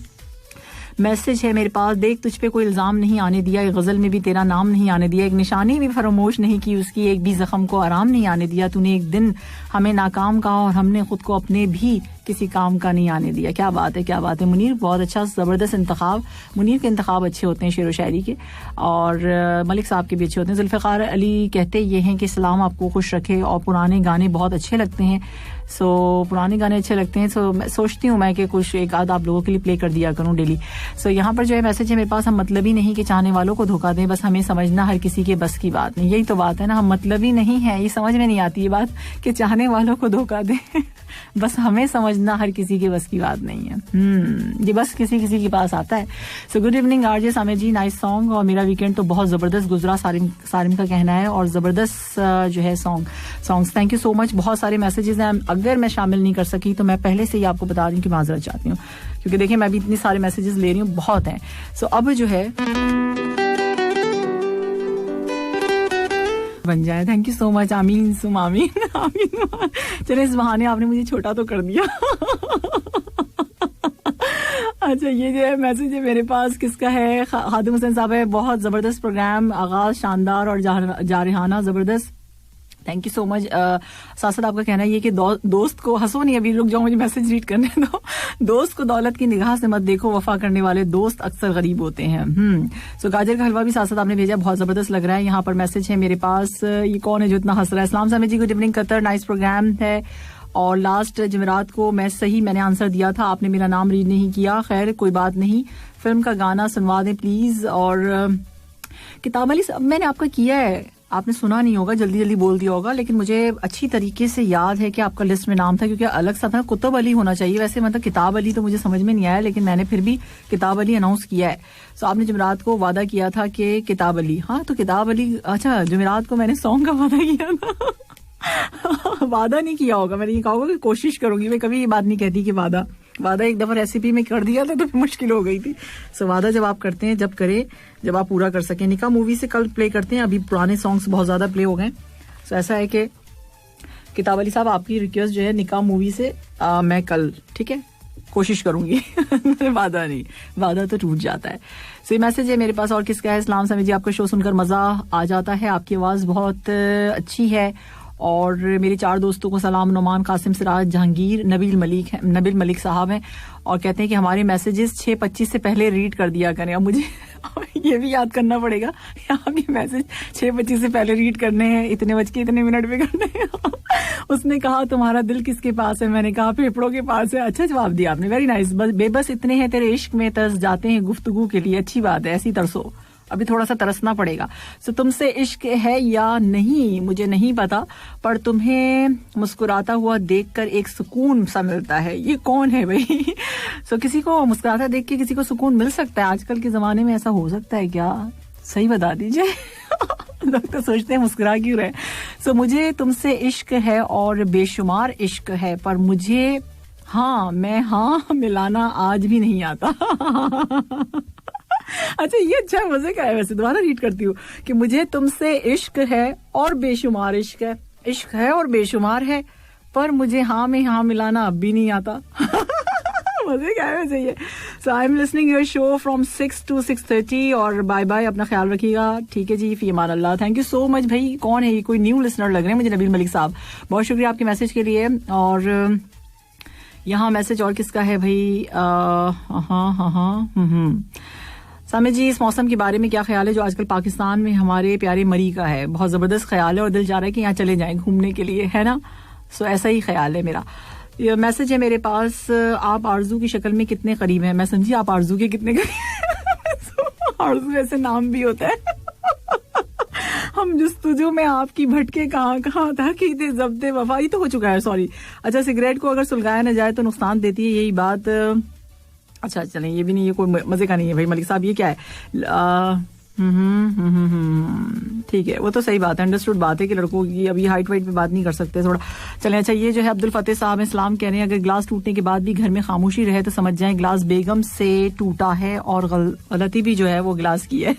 मैसेज है मेरे पास, देख तुझ पे कोई इल्जाम नहीं आने दिया, एक गजल में भी तेरा नाम नहीं आने दिया, एक निशानी भी फरामोश नहीं की उसकी, एक भी जख्म को आराम नहीं आने दिया. तूने एक दिन हमें नाकाम कहा और हमने खुद को अपने भी किसी काम का नहीं आने दिया. क्या बात है, क्या बात है मुनीर, बहुत अच्छा, जबरदस्त इंतखाब. मुनीर के इंतखाब अच्छे होते हैं शेर व शायरी के, और मलिक साहब के भी अच्छे होते हैं. जुल्फ़िकार अली कहते ये हैं कि सलाम, आपको खुश रखे और पुराने गाने बहुत अच्छे लगते हैं. सो पुराने गाने अच्छे लगते हैं. सो मैं सोचती हूँ मैं कि कुछ एक आध आप लोगों के लिए प्ले कर दिया करूँ डेली. सो यहाँ पर जो है मैसेज है मेरे पास, हम मतलब ही नहीं कि चाहने वालों को धोखा दें, बस हमें समझना हर किसी के बस की बात नहीं. यही तो बात है ना, हम मतलब ही नहीं है, ये समझ में नहीं आती ये बात कि चाहने वालों को धोखा दें. बस हमें समझना हर किसी के बस की बात नहीं है. ये बस किसी किसी के पास आता है. सो गुड इवनिंग RJ सामे जी, नाइस सॉन्ग. और मेरा वीकेंड तो बहुत जबरदस्त गुजरा, सारिम का कहना है, और जबरदस्त जो है songs. Thank you so much. बहुत सारे मैसेजेस हैं, अगर मैं शामिल नहीं कर सकी तो मैं पहले से ही आपको बता रही हूँ कि माजरत चाहती हूँ, क्योंकि देखिए मैं भी इतने सारे मैसेजेस ले रही हूँ, बहुत हैं. सो अब जो है बन जाए. Thank you so much. आमीन सुम आमीन. आमीन. चले, इस बहाने आपने मुझे छोटा तो कर दिया. अच्छा, ये जो है मैसेज है मेरे पास, किसका है? खादिम हुसैन साहब है. बहुत जबरदस्त प्रोग्राम, आगाज शानदार और जारिहाना जबरदस्त. Thank you so much. साथ साथ आपका कहना है ये कि दोस्त को, हंसो नहीं अभी, रुक जाओ मुझे मैसेज रीड करने दो. दोस्त को दौलत की निगाह से मत देखो, वफा करने वाले दोस्त अक्सर गरीब होते हैं. सो गाजर का हलवा भी साथ साथ आपने भेजा, बहुत जबरदस्त लग रहा है. यहाँ पर मैसेज है मेरे पास, ये कौन है जो इतना हंस रहा है? इस्लाम साहब ji, good evening Qatar, nice program है. और लास्ट जमेरात को मैंने आंसर दिया था, आपने मेरा नाम रीड नहीं किया. खैर कोई बात नहीं, फिल्म का गाना सुनवा दें प्लीज. और किताब अली मैंने आपका किया है, आपने सुना नहीं होगा, जल्दी जल्दी बोल दिया होगा, लेकिन मुझे अच्छी तरीके से याद है कि आपका लिस्ट में नाम था, क्योंकि अलग सा था. कुतुब अली होना चाहिए वैसे, मतलब किताब अली तो मुझे समझ में नहीं आया, लेकिन मैंने फिर भी किताब अली अनाउंस किया है. सो आपने जमेरात को वादा किया था कि किताब अली, हाँ तो किताब अली. अच्छा, जमेरात को मैंने सॉन्ग का वादा किया था. वादा नहीं किया होगा, मैंने ये कहा होगा कि कोशिश करूंगी. मैं कभी ये बात नहीं कहती कि वादा एक दफा रेसिपी में कर दिया था तो मुश्किल हो गई थी. सो वादा जब आप करते हैं, जब आप पूरा कर सकें. निकाह मूवी से कल प्ले करते हैं, अभी पुराने सॉन्ग्स बहुत ज्यादा प्ले हो गए. सो ऐसा है कि किताब अली साहब, आपकी रिक्वेस्ट जो है निकाह मूवी से मैं कल, ठीक है, कोशिश करूंगी. वादा नहीं, वादा तो टूट जाता है. सो ये मैसेज है मेरे पास. और किसका है? इस्लाम सामी जी, आपका शो सुनकर मजा आ जाता है, आपकी आवाज बहुत अच्छी है. और मेरे 4 दोस्तों को सलाम, नुमान, कासिम, सिराज, जहांगीर, नबील मलिक साहब हैं, और कहते हैं कि हमारे मैसेजेस 6:25 से पहले रीड कर दिया करें. अब मुझे ये भी याद करना पड़ेगा, आपके मैसेज 6:25 से पहले रीड करने हैं, इतने बज के इतने मिनट पे करने हैं. उसने कहा तुम्हारा दिल किसके पास है? मैंने कहा फेफड़ों के पास है. अच्छा जवाब दिया आपने, वेरी नाइस. बस बेबस इतने हैं तेरे इश्क में, तरस जाते हैं गुफ्तगू के लिए. अच्छी बात है, ऐसी तरसो. अभी थोड़ा सा तरसना पड़ेगा. सो तुमसे इश्क है या नहीं मुझे नहीं पता, पर तुम्हें मुस्कुराता हुआ देखकर एक सुकून सा मिलता है. ये कौन है भाई? सो किसी को मुस्कुराता देख के किसी को सुकून मिल सकता है? आजकल के जमाने में ऐसा हो सकता है क्या? सही बता दीजिए. लोग तो सोचते हैं मुस्कुरा क्यों रहे. सो मुझे तुमसे इश्क है और बेशुमार इश्क है, पर मुझे मैं मिलाना आज भी नहीं आता. अच्छा ये अच्छा मजे का है। वैसे दोबारा रीड करती हूँ कि मुझे तुमसे इश्क है और बेशुमार इश्क है, इश्क है और बेशुमार है, पर मुझे हाँ में हाँ मिलाना अब भी नहीं आता। मजे क्या है वैसे ये। So I am listening your show from 6 to 6:30 और बाय बाय, अपना ख्याल रखिएगा। ठीक है जी, फी अमान अल्लाह। थैंक यू सो मच भाई। कौन है ये, कोई न्यू लिसनर लग रहे हैं मुझे, नबील मलिक साहब, बहुत शुक्रिया आपके मैसेज के लिए। और यहाँ मैसेज और किसका है भाई, सामिर जी, इस मौसम के बारे में क्या ख्याल है जो आजकल पाकिस्तान में हमारे प्यारे मरी का है? बहुत जबरदस्त ख्याल है और दिल चाह रहा है कि यहाँ चले जाएं घूमने के लिए, है ना। सो ऐसा ही ख्याल है मेरा। ये मैसेज है मेरे पास, आप आरजू की शक्ल में कितने करीब हैं? मैं समझी आप आरजू के कितने करीब। आरजू ऐसे नाम भी होता है। हम जस्तुजू में आपकी भटके कहाँ कहाँ था कि थे जब्ते वफा, ये तो हो चुका है, सॉरी। अच्छा, सिगरेट को अगर सुलगाया न जाए तो नुकसान देती है, यही बात। अच्छा चलें, ये भी नहीं, ये कोई मजे का नहीं है भाई मलिक साहब। ये क्या है? ठीक है, वो तो सही बात है, अंडरस्टूड बात है कि लड़कों की अभी हाइट वाइट पे बात नहीं कर सकते थोड़ा। चलें, अच्छा ये जो है अब्दुल फतेह साहब इस्लाम कह रहे हैं, अगर ग्लास टूटने के बाद भी घर में खामोशी रहे तो समझ जाएं ग्लास बेगम से टूटा है और गलती भी जो है वो ग्लास की है।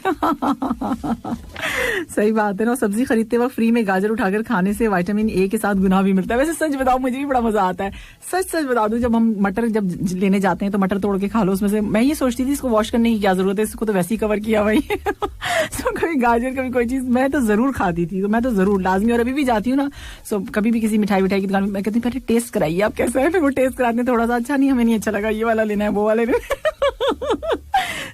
सही बात है ना। सब्जी खरीदते वक्त फ्री में गाजर उठाकर खाने से विटामिन ए के साथ गुनाह भी मिलता है। वैसे सच बताओ, मुझे भी बड़ा मजा आता है। सच बता दूं, जब हम मटर जब लेने जाते हैं तो मटर तोड़ के खा लो उसमें से। मैं ये सोचती थी इसको वॉश करने की क्या जरूरत है, इसको तो वैसे ही कवर किया भाई। सो कभी गाजर कभी कोई चीज मैं तो जरूर खाती थी, तो मैं तो जरूर लाजमी, और अभी भी जाती हूँ ना, सो कभी भी किसी मिठाई की दुकान में मैं कहती हूँ पहले टेस्ट कराइए आप कैसा है, फिर वो टेस्ट कराते हैं थोड़ा सा, अच्छा नहीं हमें नहीं अच्छा लगा, ये वाला लेना है वो वाला लेना है।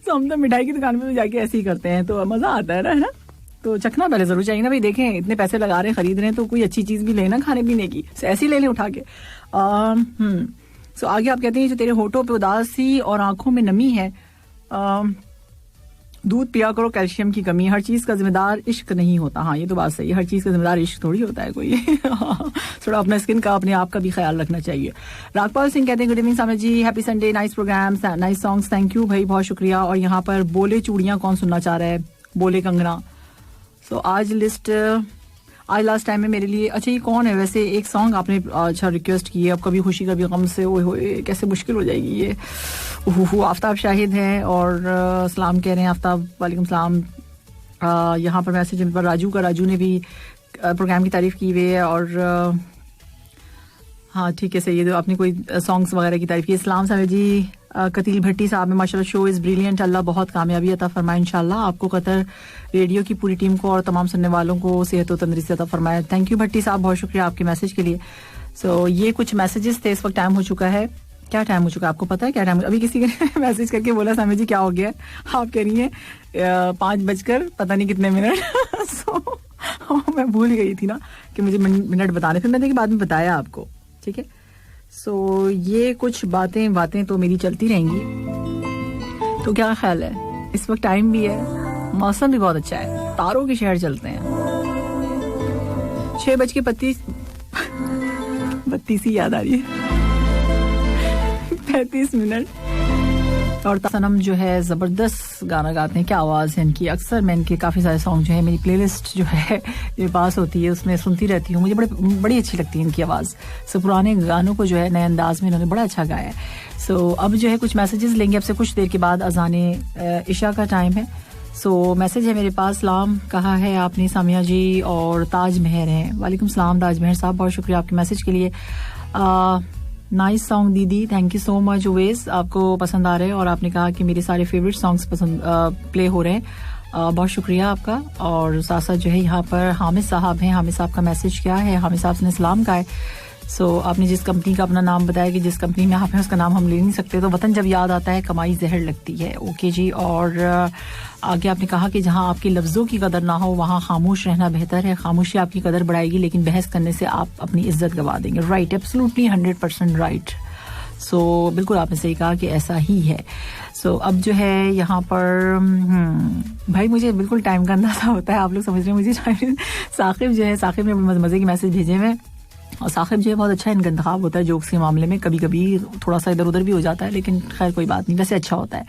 सो हम तो मिठाई की दुकान में जाके ऐसे ही करते हैं, तो मजा आता है ना। तो चखना पहले जरूर चाहिए ना भाई। देखें इतने पैसे लगा रहे हैं, खरीद रहे हैं, तो कोई अच्छी चीज भी लेना खाने पीने की, ऐसे ही ले लें उठा के। सो आगे आप कहते हैं जो तेरे होठों पे उदासी और आंखों में नमी है, दूध पिया करो, कैल्शियम की कमी। हर चीज का जिम्मेदार इश्क नहीं होता। हाँ ये तो बात सही है, हर चीज का जिम्मेदार इश्क थोड़ी होता है कोई। थोड़ा अपना स्किन का, अपने आप का भी ख्याल रखना चाहिए। रागपाल सिंह कहते हैं good evening Samir ji, happy Sunday, nice programme, nice songs, thank you भाई, बहुत शुक्रिया। और यहाँ पर बोले चूड़ियां कौन सुनना चाह रहा है, बोले कंगना। सो आज लिस्ट, आज लास्ट टाइम में मेरे लिए, अच्छा ये कौन है वैसे, एक सॉन्ग आपने अच्छा रिक्वेस्ट की है, अब कभी खुशी कभी गम से, ओए कैसे मुश्किल हो जाएगी ये। आफ्ताब शाहिद है और सलाम कह रहे हैं आफ्ताब, वालेकुम सलाम। यहाँ पर मैसेज पर राजू ने भी प्रोग्राम की तारीफ की हुई है। और हाँ ठीक है सही है, आपने कोई सॉन्ग्स वगैरह की तारीफ की। इस्लाम साहब जी, कतील भट्टी साहब में माशाल्लाह शो इज़ ब्रिलियंट, अल्लाह बहुत कामयाबी अता फरमाए इंशाल्लाह। आपको कतर रेडियो की पूरी टीम को और तमाम सुनने वालों को सेहत और तंदुरुस्ती अता फरमाए। थैंक यू भट्टी साहब, बहुत शुक्रिया आपके मैसेज के लिए। सो ये कुछ मैसेजेस थे। इस वक्त टाइम हो चुका है, क्या टाइम हो चुका है आपको पता है क्या टाइम? अभी किसी ने मैसेज करके बोला सामी जी क्या हो गया, आप कह रही हैं 5 बजकर पता नहीं कितने मिनट। सो मैं भूल गई थी ना कि मुझे मिनट बताने, फिर मैंने बाद में बताया आपको, ठीक है। सो ये कुछ बातें तो मेरी चलती रहेंगी। तो क्या ख्याल है, इस वक्त टाइम भी है, मौसम भी बहुत अच्छा है, तारों के शहर चलते हैं। 6:32 ही याद आ रही है, 35 मिनट। और सनम जो है जबरदस्त गाना गाते हैं, क्या आवाज है इनकी। अक्सर मैं इनके काफी सारे सॉन्ग जो है मेरी प्लेलिस्ट जो है मेरे पास होती है, उसमें सुनती रहती हूँ, मुझे बड़ी अच्छी लगती है इनकी आवाज। सो पुराने गानों को जो है नए अंदाज में इन्होंने बड़ा अच्छा गाया है। सो अब जो है कुछ मैसेजेस लेंगे आपसे कुछ देर के बाद, अजाने इशा का टाइम है। सो मैसेज है मेरे पास, सलाम कहा है आपने सामिया जी, और ताज महर है। वालेकुम सलाम ताज महर साहब, बहुत शुक्रिया आपके मैसेज के लिए। नाइस सॉन्ग दीदी, thank you so much. Owais आपको पसंद आ रहे हैं और आपने कहा कि मेरे सारे फेवरेट सॉन्ग्स पसंद प्ले हो रहे हैं, बहुत शुक्रिया आपका। और साथ साथ जो है यहाँ पर हामिद साहब हैं, हामिद साहब का मैसेज क्या है, हामिद साहब ने सलाम कहा है। सो आपने जिस कंपनी का अपना नाम बताया कि जिस कंपनी में आप हैं उसका नाम हम ले नहीं सकते, तो वतन जब याद आता है कमाई जहर लगती है। ओके जी। और आगे आपने कहा कि जहां आपके लफ्जों की कदर ना हो वहां खामोश रहना बेहतर है, खामोशी आपकी कदर बढ़ाएगी लेकिन बहस करने से आप अपनी इज्जत गवा देंगे। Right, absolutely 100% right. सो बिल्कुल आपने सही कहा कि ऐसा ही है। सो अब जो है यहाँ पर भाई मुझे बिल्कुल टाइम का अंदाजा होता है, आप लोग समझ रहे हैं मुझे टाइम। साकिब जो है, साकिब ने मजे के मैसेज भेजे हुए, और साकिब जो है बहुत अच्छा इनका इंतखाब होता है जोक्स के मामले में, कभी कभी थोड़ा सा इधर उधर भी हो जाता है लेकिन खैर कोई बात नहीं, वैसे अच्छा होता है।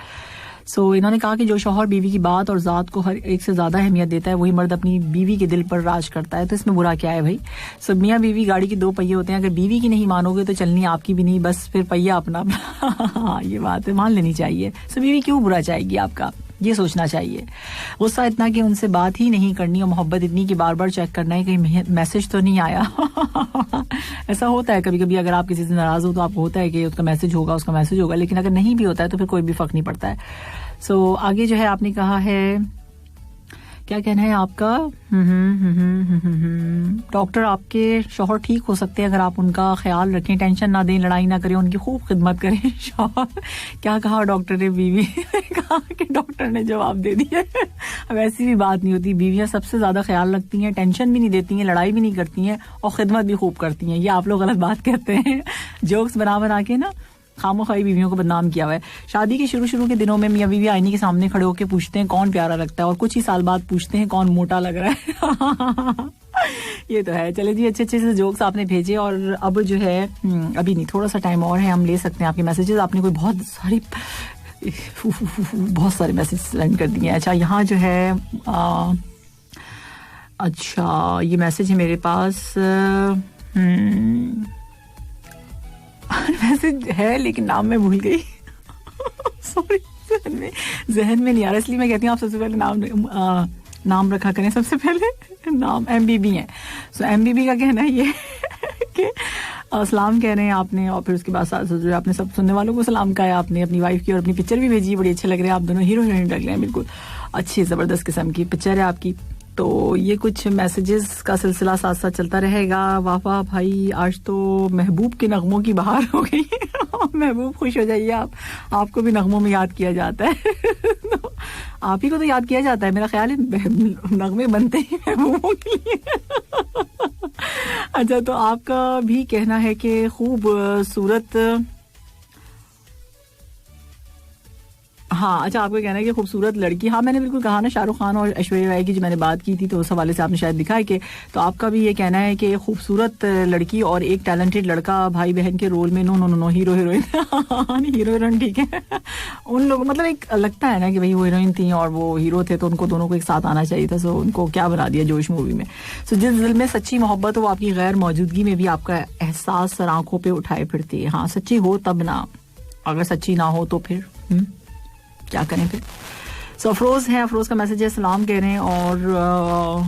सो इन्होंने कहा कि जो शौहर बीवी की बात और ज़ात को हर एक से ज़्यादा अहमियत देता है वही मर्द अपनी बीवी के दिल पर राज करता है, तो इसमें बुरा क्या है भाई। सो मियाँ बीवी गाड़ी के 2 पहिए होते हैं, अगर बीवी की नहीं मानोगे तो चलनी आपकी भी नहीं, बस फिर पहिया अपना। हाँ ये बात है, मान लेनी चाहिए। सो बीवी क्यों बुरा चाहेगी आपका, ये सोचना चाहिए. गुस्सा इतना कि उनसे बात ही नहीं करनी और मोहब्बत इतनी कि बार बार चेक करना है कहीं मैसेज तो नहीं आया. ऐसा होता है कभी कभी. अगर आप किसी से नाराज हो तो आपको होता है कि उसका मैसेज होगा, लेकिन अगर नहीं भी होता है तो फिर कोई भी फर्क नहीं पड़ता है. सो आगे जो है आपने कहा है, क्या कहना है आपका? डॉक्टर, आपके शौहर ठीक हो सकते हैं अगर आप उनका ख्याल रखें, टेंशन ना दें, लड़ाई ना करें, उनकी खूब खिदमत करें. शौहर, क्या कहा डॉक्टर ने? बीवी कहा कि डॉक्टर ने जवाब दे दिया. अब ऐसी भी बात नहीं होती. बीवियां सबसे ज्यादा ख्याल रखती हैं, टेंशन भी नहीं देती हैं, लड़ाई भी नहीं करती हैं और खिदमत भी खूब करती हैं. ये आप लोग गलत बात कहते हैं. जोक्स बना के ना खामोखाई बीवियों को बदनाम किया हुआ है. शादी के शुरू के दिनों में मियां बीवी आईने के सामने खड़े होकर पूछते हैं कौन प्यारा लगता है, और कुछ ही साल बाद पूछते हैं कौन मोटा लग रहा है. ये तो है. चले जी, अच्छे से जोक्स आपने भेजे. और अब जो है अभी नहीं, थोड़ा सा टाइम और है, हम ले सकते हैं आपके मैसेजेस. आपने कोई बहुत सारे मैसेज सेंड कर दिए. अच्छा, यहाँ जो है अच्छा ये मैसेज है मेरे पास. मैसेज है लेकिन नाम मैं भूल गई. सॉरी, जहन में नहीं आ रहा, इसलिए मैं कहती हूँ आप सबसे पहले नाम रखा करें. सबसे पहले नाम MBB है. सो MBB का कहना है ये कि सलाम कह रहे हैं आपने, और फिर उसके बाद जो आपने सब सुनने वालों को सलाम कहा है आपने, अपनी वाइफ की, और अपनी पिक्चर भी भेजी. बड़ी अच्छे लग रहे हैं आप दोनों, हीरो हीरोइन लग रहे हैं, बिल्कुल अच्छी जबरदस्त किस्म की पिक्चर है आपकी. तो ये कुछ मैसेजेस का सिलसिला साथ साथ चलता रहेगा. वाह वाह भाई, आज तो महबूब के नगमों की बहार हो गई. महबूब, खुश हो जाइए आप, आपको भी नगमों में याद किया जाता है. तो आप ही को तो याद किया जाता है, मेरा ख्याल है नगमे बनते ही महबूबों के लिए. अच्छा, तो आपका भी कहना है कि खूबसूरत, हाँ अच्छा, आपको कहना है कि खूबसूरत लड़की. हाँ, मैंने बिल्कुल कहा ना, शाहरुख खान और ऐश्वर्या राय की जो मैंने बात की थी, तो उस हवाले से आपने शायद दिखा है कि, तो आपका भी ये कहना है कि खूबसूरत लड़की और एक टैलेंटेड लड़का भाई बहन के रोल में. No, hero heroine. Hero heroine ठीक है. उन लोग मतलब एक लगता है ना कि भाई वो हीरोइन थी और वो हीरो थे, तो उनको दोनों को एक साथ आना चाहिए था. सो उनको क्या बना दिया जोश मूवी में. सो जिस दिल में सच्ची मोहब्बत हो, आपकी गैर मौजूदगी में भी आपका एहसास सर आंखों पे उठाए फिरती है. हाँ, सच्ची हो तब ना, अगर सच्ची ना हो तो फिर क्या करें फिर. सो अफरोज है, अफरोज का मैसेज है, सलाम कह रहे हैं, और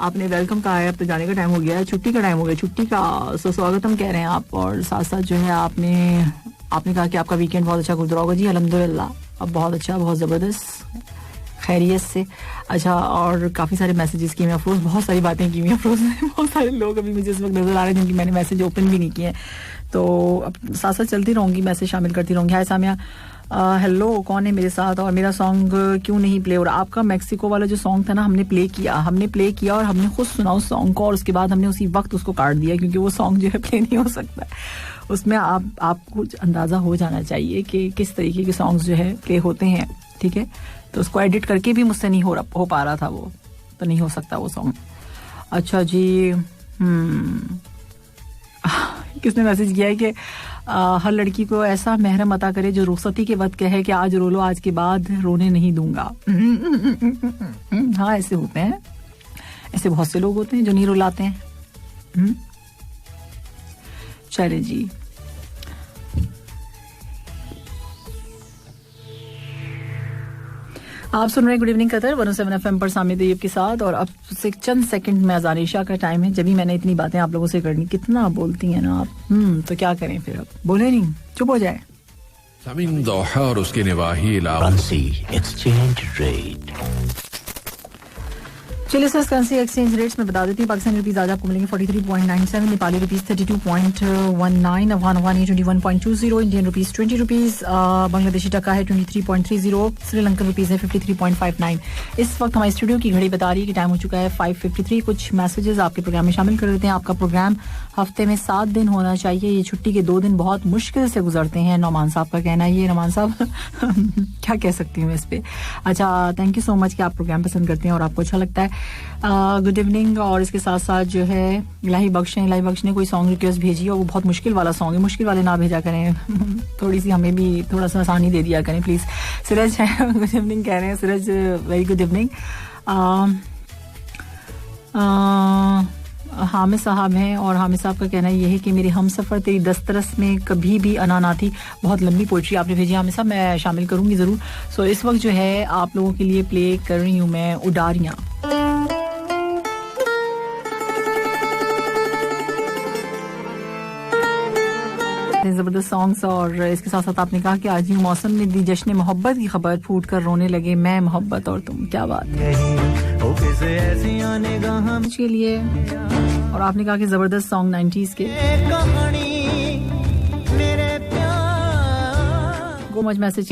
आपने वेलकम कहा है. अब तो जाने का टाइम हो गया है, छुट्टी का टाइम हो गया, छुट्टी का. सो स्वागतम कह रहे हैं आप, और साथ साथ जो है आपने कहा कि आपका वीकेंड बहुत अच्छा गुजरा होगा. जी अल्हम्दुलिल्लाह, अब बहुत अच्छा, बहुत ज़बरदस्त, खैरियत से. अच्छा, और काफ़ी सारे मैसेजेस किए हैं अफरोज, बहुत सारी बातें की हुई हैं अफरोज ने. बहुत सारे लोग अभी मुझे इस वक्त नजर आ रहे हैं जिनकी मैंने मैसेज ओपन भी नहीं किए हैं. तो अब साथ साथ चलती रहूँगी, मैसेज शामिल करती रहूँगी. हाय सामिया, हेलो, कौन है मेरे साथ, और मेरा सॉन्ग क्यों नहीं प्ले हो रहा? आपका मैक्सिको वाला जो सॉन्ग था ना, हमने प्ले किया और हमने खुद सुना उस सॉन्ग को, और उसके बाद हमने उसी वक्त उसको काट दिया, क्योंकि वो सॉन्ग जो है प्ले नहीं हो सकता. उसमें आपको अंदाजा हो जाना चाहिए कि किस तरीके के सॉन्ग्स जो है प्ले होते हैं, ठीक है. तो उसको एडिट करके भी मुझसे नहीं हो पा रहा था, वो तो नहीं हो सकता वो सॉन्ग. अच्छा जी, किसने मैसेज किया है कि हर लड़की को ऐसा महरम अता करे जो रुखसती के वक्त कहे कि आज रो लो, आज के बाद रोने नहीं दूंगा. हाँ, ऐसे होते हैं, ऐसे बहुत से लोग होते हैं जो नहीं रुलाते हैं. चले जी, आप सुन रहे हैं गुड इवनिंग कतर 107 FM पर सामी तैयब के साथ. और अब से चंद सेकंड में अज़ान इशा का टाइम है. जब भी मैंने इतनी बातें आप लोगों से करनी, कितना बोलती हैं ना आप. तो क्या करें फिर, अब बोले नहीं, चुप हो जाए. समीम दोहा और उसके निवाही इलाके एक्सचेंज रेट. चलिए सर, करेंसी एक्सचेंज रेट्स में बता देती हूँ. पाकिस्तानी रुपीज आज आपको मिलेंगे 43.97, नेपाली रुपीज 32.19, अफगान अफगानी 21.20, इंडियन रुपीज 20 रुपीज, बांग्लादेशी टका है 23.30, श्रीलंकन रुपीज है 53.59. इस वक्त हमारे स्टूडियो की घड़ी बता रही है कि टाइम हो चुका है 5:53. कुछ मैसेजेस आपके प्रोग्राम में शामिल कर देते हैं. आपका प्रोग्राम हफ्ते में 7 दिन होना चाहिए. ये छुट्टी के 2 दिन बहुत मुश्किल से गुजरते हैं, नौमान साहब का कहना है. ये नौमान साहब क्या कह सकती हूँ इस पे. अच्छा, थैंक यू सो मच कि आप प्रोग्राम पसंद करते हैं और आपको अच्छा लगता है. Good evening. और इसके साथ साथ जो है इलाही बख्श ने कोई सॉन्ग रिक्वेस्ट भेजी है, वो बहुत मुश्किल वाला सॉन्ग है. मुश्किल वाले ना भेजा करें, थोड़ी सी हमें भी थोड़ा सा आसानी दे दिया करें प्लीज. सूरज है, गुड इवनिंग कह रहे हैं. सूरज, वेरी गुड इवनिंग. हामिद साहब हैं और हामिद साहब का कहना ये है कि मेरी हमसफर तेरी दस्तरस में कभी भी अना ना थी। बहुत लंबी पोइट्री आपने भेजी हामिद साहब, मैं शामिल करूंगी जरूर। सो इस वक्त जो है आप लोगों के लिए प्ले कर रही हूँ मैं उडारियां। जबरदस्त सॉन्ग्स और इसके साथ साथ आपने कहा कि आज ही मौसम ने दी जश्न मोहब्बत की खबर, फूट कर रोने लगे मैं मोहब्बत और तुम। क्या बात है के लिए। और आपने कहा कि जबरदस्त सॉन्ग 90s के। Go much message